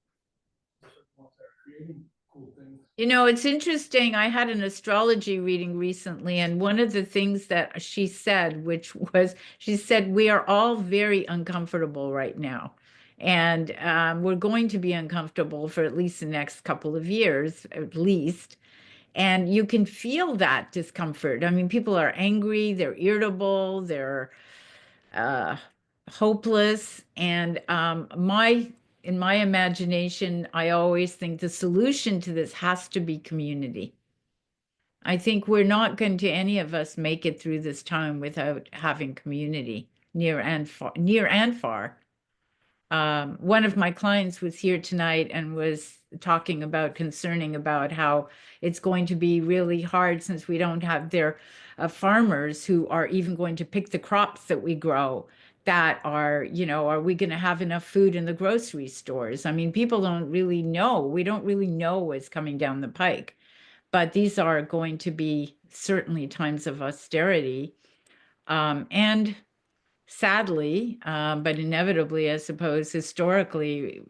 Creating cool things. You know, it's interesting. I had an astrology reading recently, and one of the things that she said, which was, she said, we are all very uncomfortable right now. And we're going to be uncomfortable for at least the next couple of years, at least. And you can feel that discomfort. I mean, people are angry, they're irritable, they're hopeless. And in my imagination, I always think the solution to this has to be community. I think we're not going to, any of us, make it through this time without having community, near and far, near and far. One of my clients was here tonight and was talking about, concerning about how it's going to be really hard since we don't have their farmers who are even going to pick the crops that we grow, that are, you know, are we going to have enough food in the grocery stores? I mean, people don't really know. We don't really know what's coming down the pike. But these are going to be certainly times of austerity. And sadly, but inevitably, I suppose, historically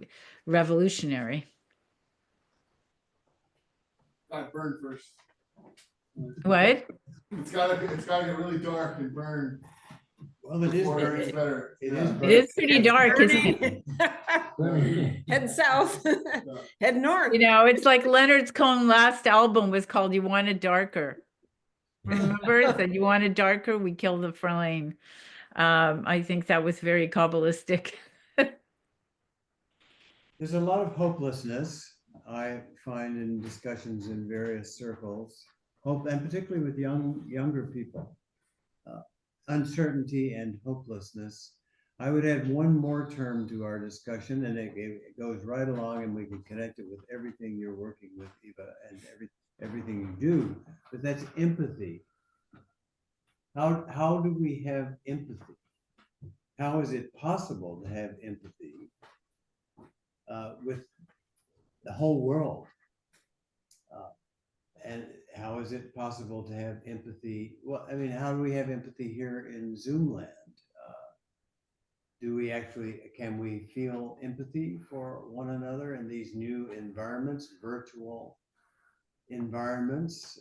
revolutionary. Burn first. What? It's gotta get really dark and burn. Well, it is. Before it's better. It Yeah. is. It is pretty dark, isn't it? Burning. Head south, head north. You know, it's like Leonard Cohen's last album was called You Want It Darker. Remember? It said, you want it darker, we kill the flame. I think that was very Kabbalistic. There's a lot of hopelessness, I find, in discussions in various circles, hope, and particularly with younger people, uncertainty and hopelessness. I would add one more term to our discussion, and it goes right along, and we can connect it with everything you're working with, Eva, and everything you do, but that's empathy. How do we have empathy? How is it possible to have empathy with the whole world? And how is it possible to have empathy? Well, I mean, how do we have empathy here in Zoom land? Can we feel empathy for one another in these new environments, virtual environments,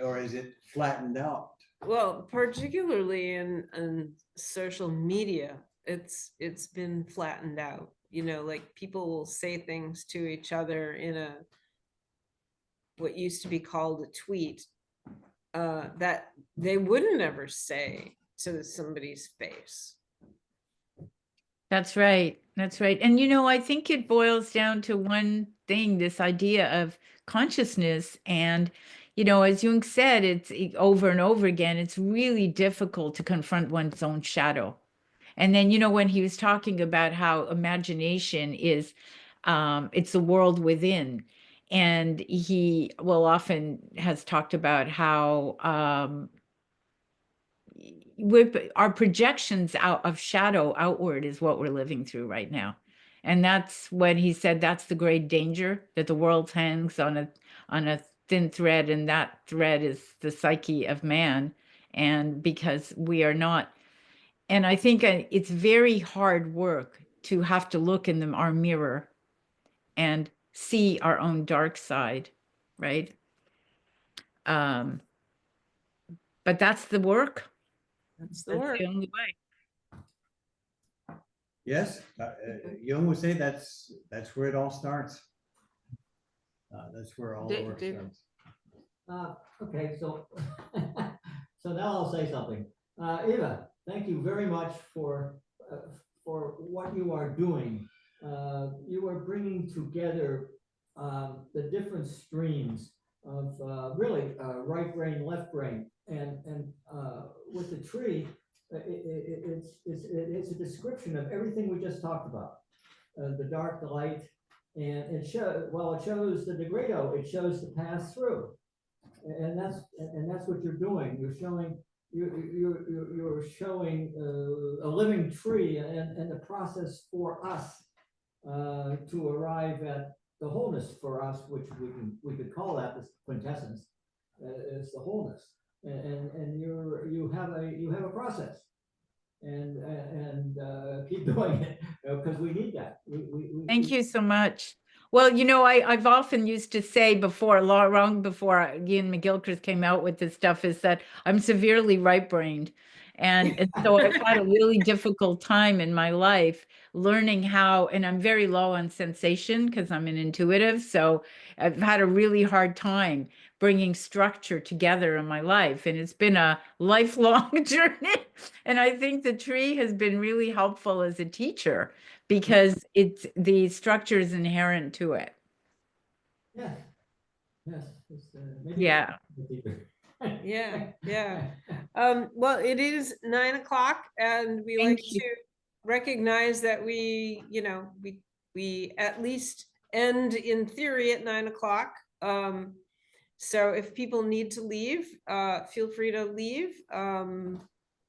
or is it flattened out? Well, particularly in social media, it's been flattened out. You know, like people will say things to each other in a what used to be called a tweet that they wouldn't ever say to somebody's face. That's right. That's right. And, you know, I think it boils down to one thing, this idea of consciousness. And, you know, as Jung said, it's over and over again, it's really difficult to confront one's own shadow. And then, you know, when he was talking about how imagination is, it's the world within. And he, well, often has talked about how, with our projections out of shadow outward is what we're living through right now. And that's when he said that's the great danger, that the world hangs on a thin thread, and that thread is the psyche of man. And because we are not, and I think it's very hard work to have to look in our mirror and see our own dark side, right? But that's the work. That's the work. The only way. Yes, Jung would say that's where it all starts. That's where all the work David. starts. Okay, so so now I'll say something. Eva, thank you very much for what you are doing. You are bringing together the different streams of really right brain, left brain, and with the tree, it's a description of everything we just talked about, the dark, the light, and it shows the degrado, it shows the pass through, and that's what you're doing. You're showing a living tree and the process for us to arrive at the wholeness for us, which we could call that the quintessence, is the wholeness. and you have a process, and keep doing it, because we need that. Thank you so much. Well, I've often used to say before, long before Ian McGill came out with this stuff, is that I'm severely right-brained. And so I've had a really difficult time in my life learning how, and I'm very low on sensation because I'm an intuitive. So I've had a really hard time bringing structure together in my life. And it's been a lifelong journey. And I think the tree has been really helpful as a teacher because the structure is inherent to it. Yes, yes. Maybe Yeah. Yeah. Well, it is 9 o'clock, and we Thank like you. to recognize that we at least end in theory at 9 o'clock. So if people need to leave, feel free to leave.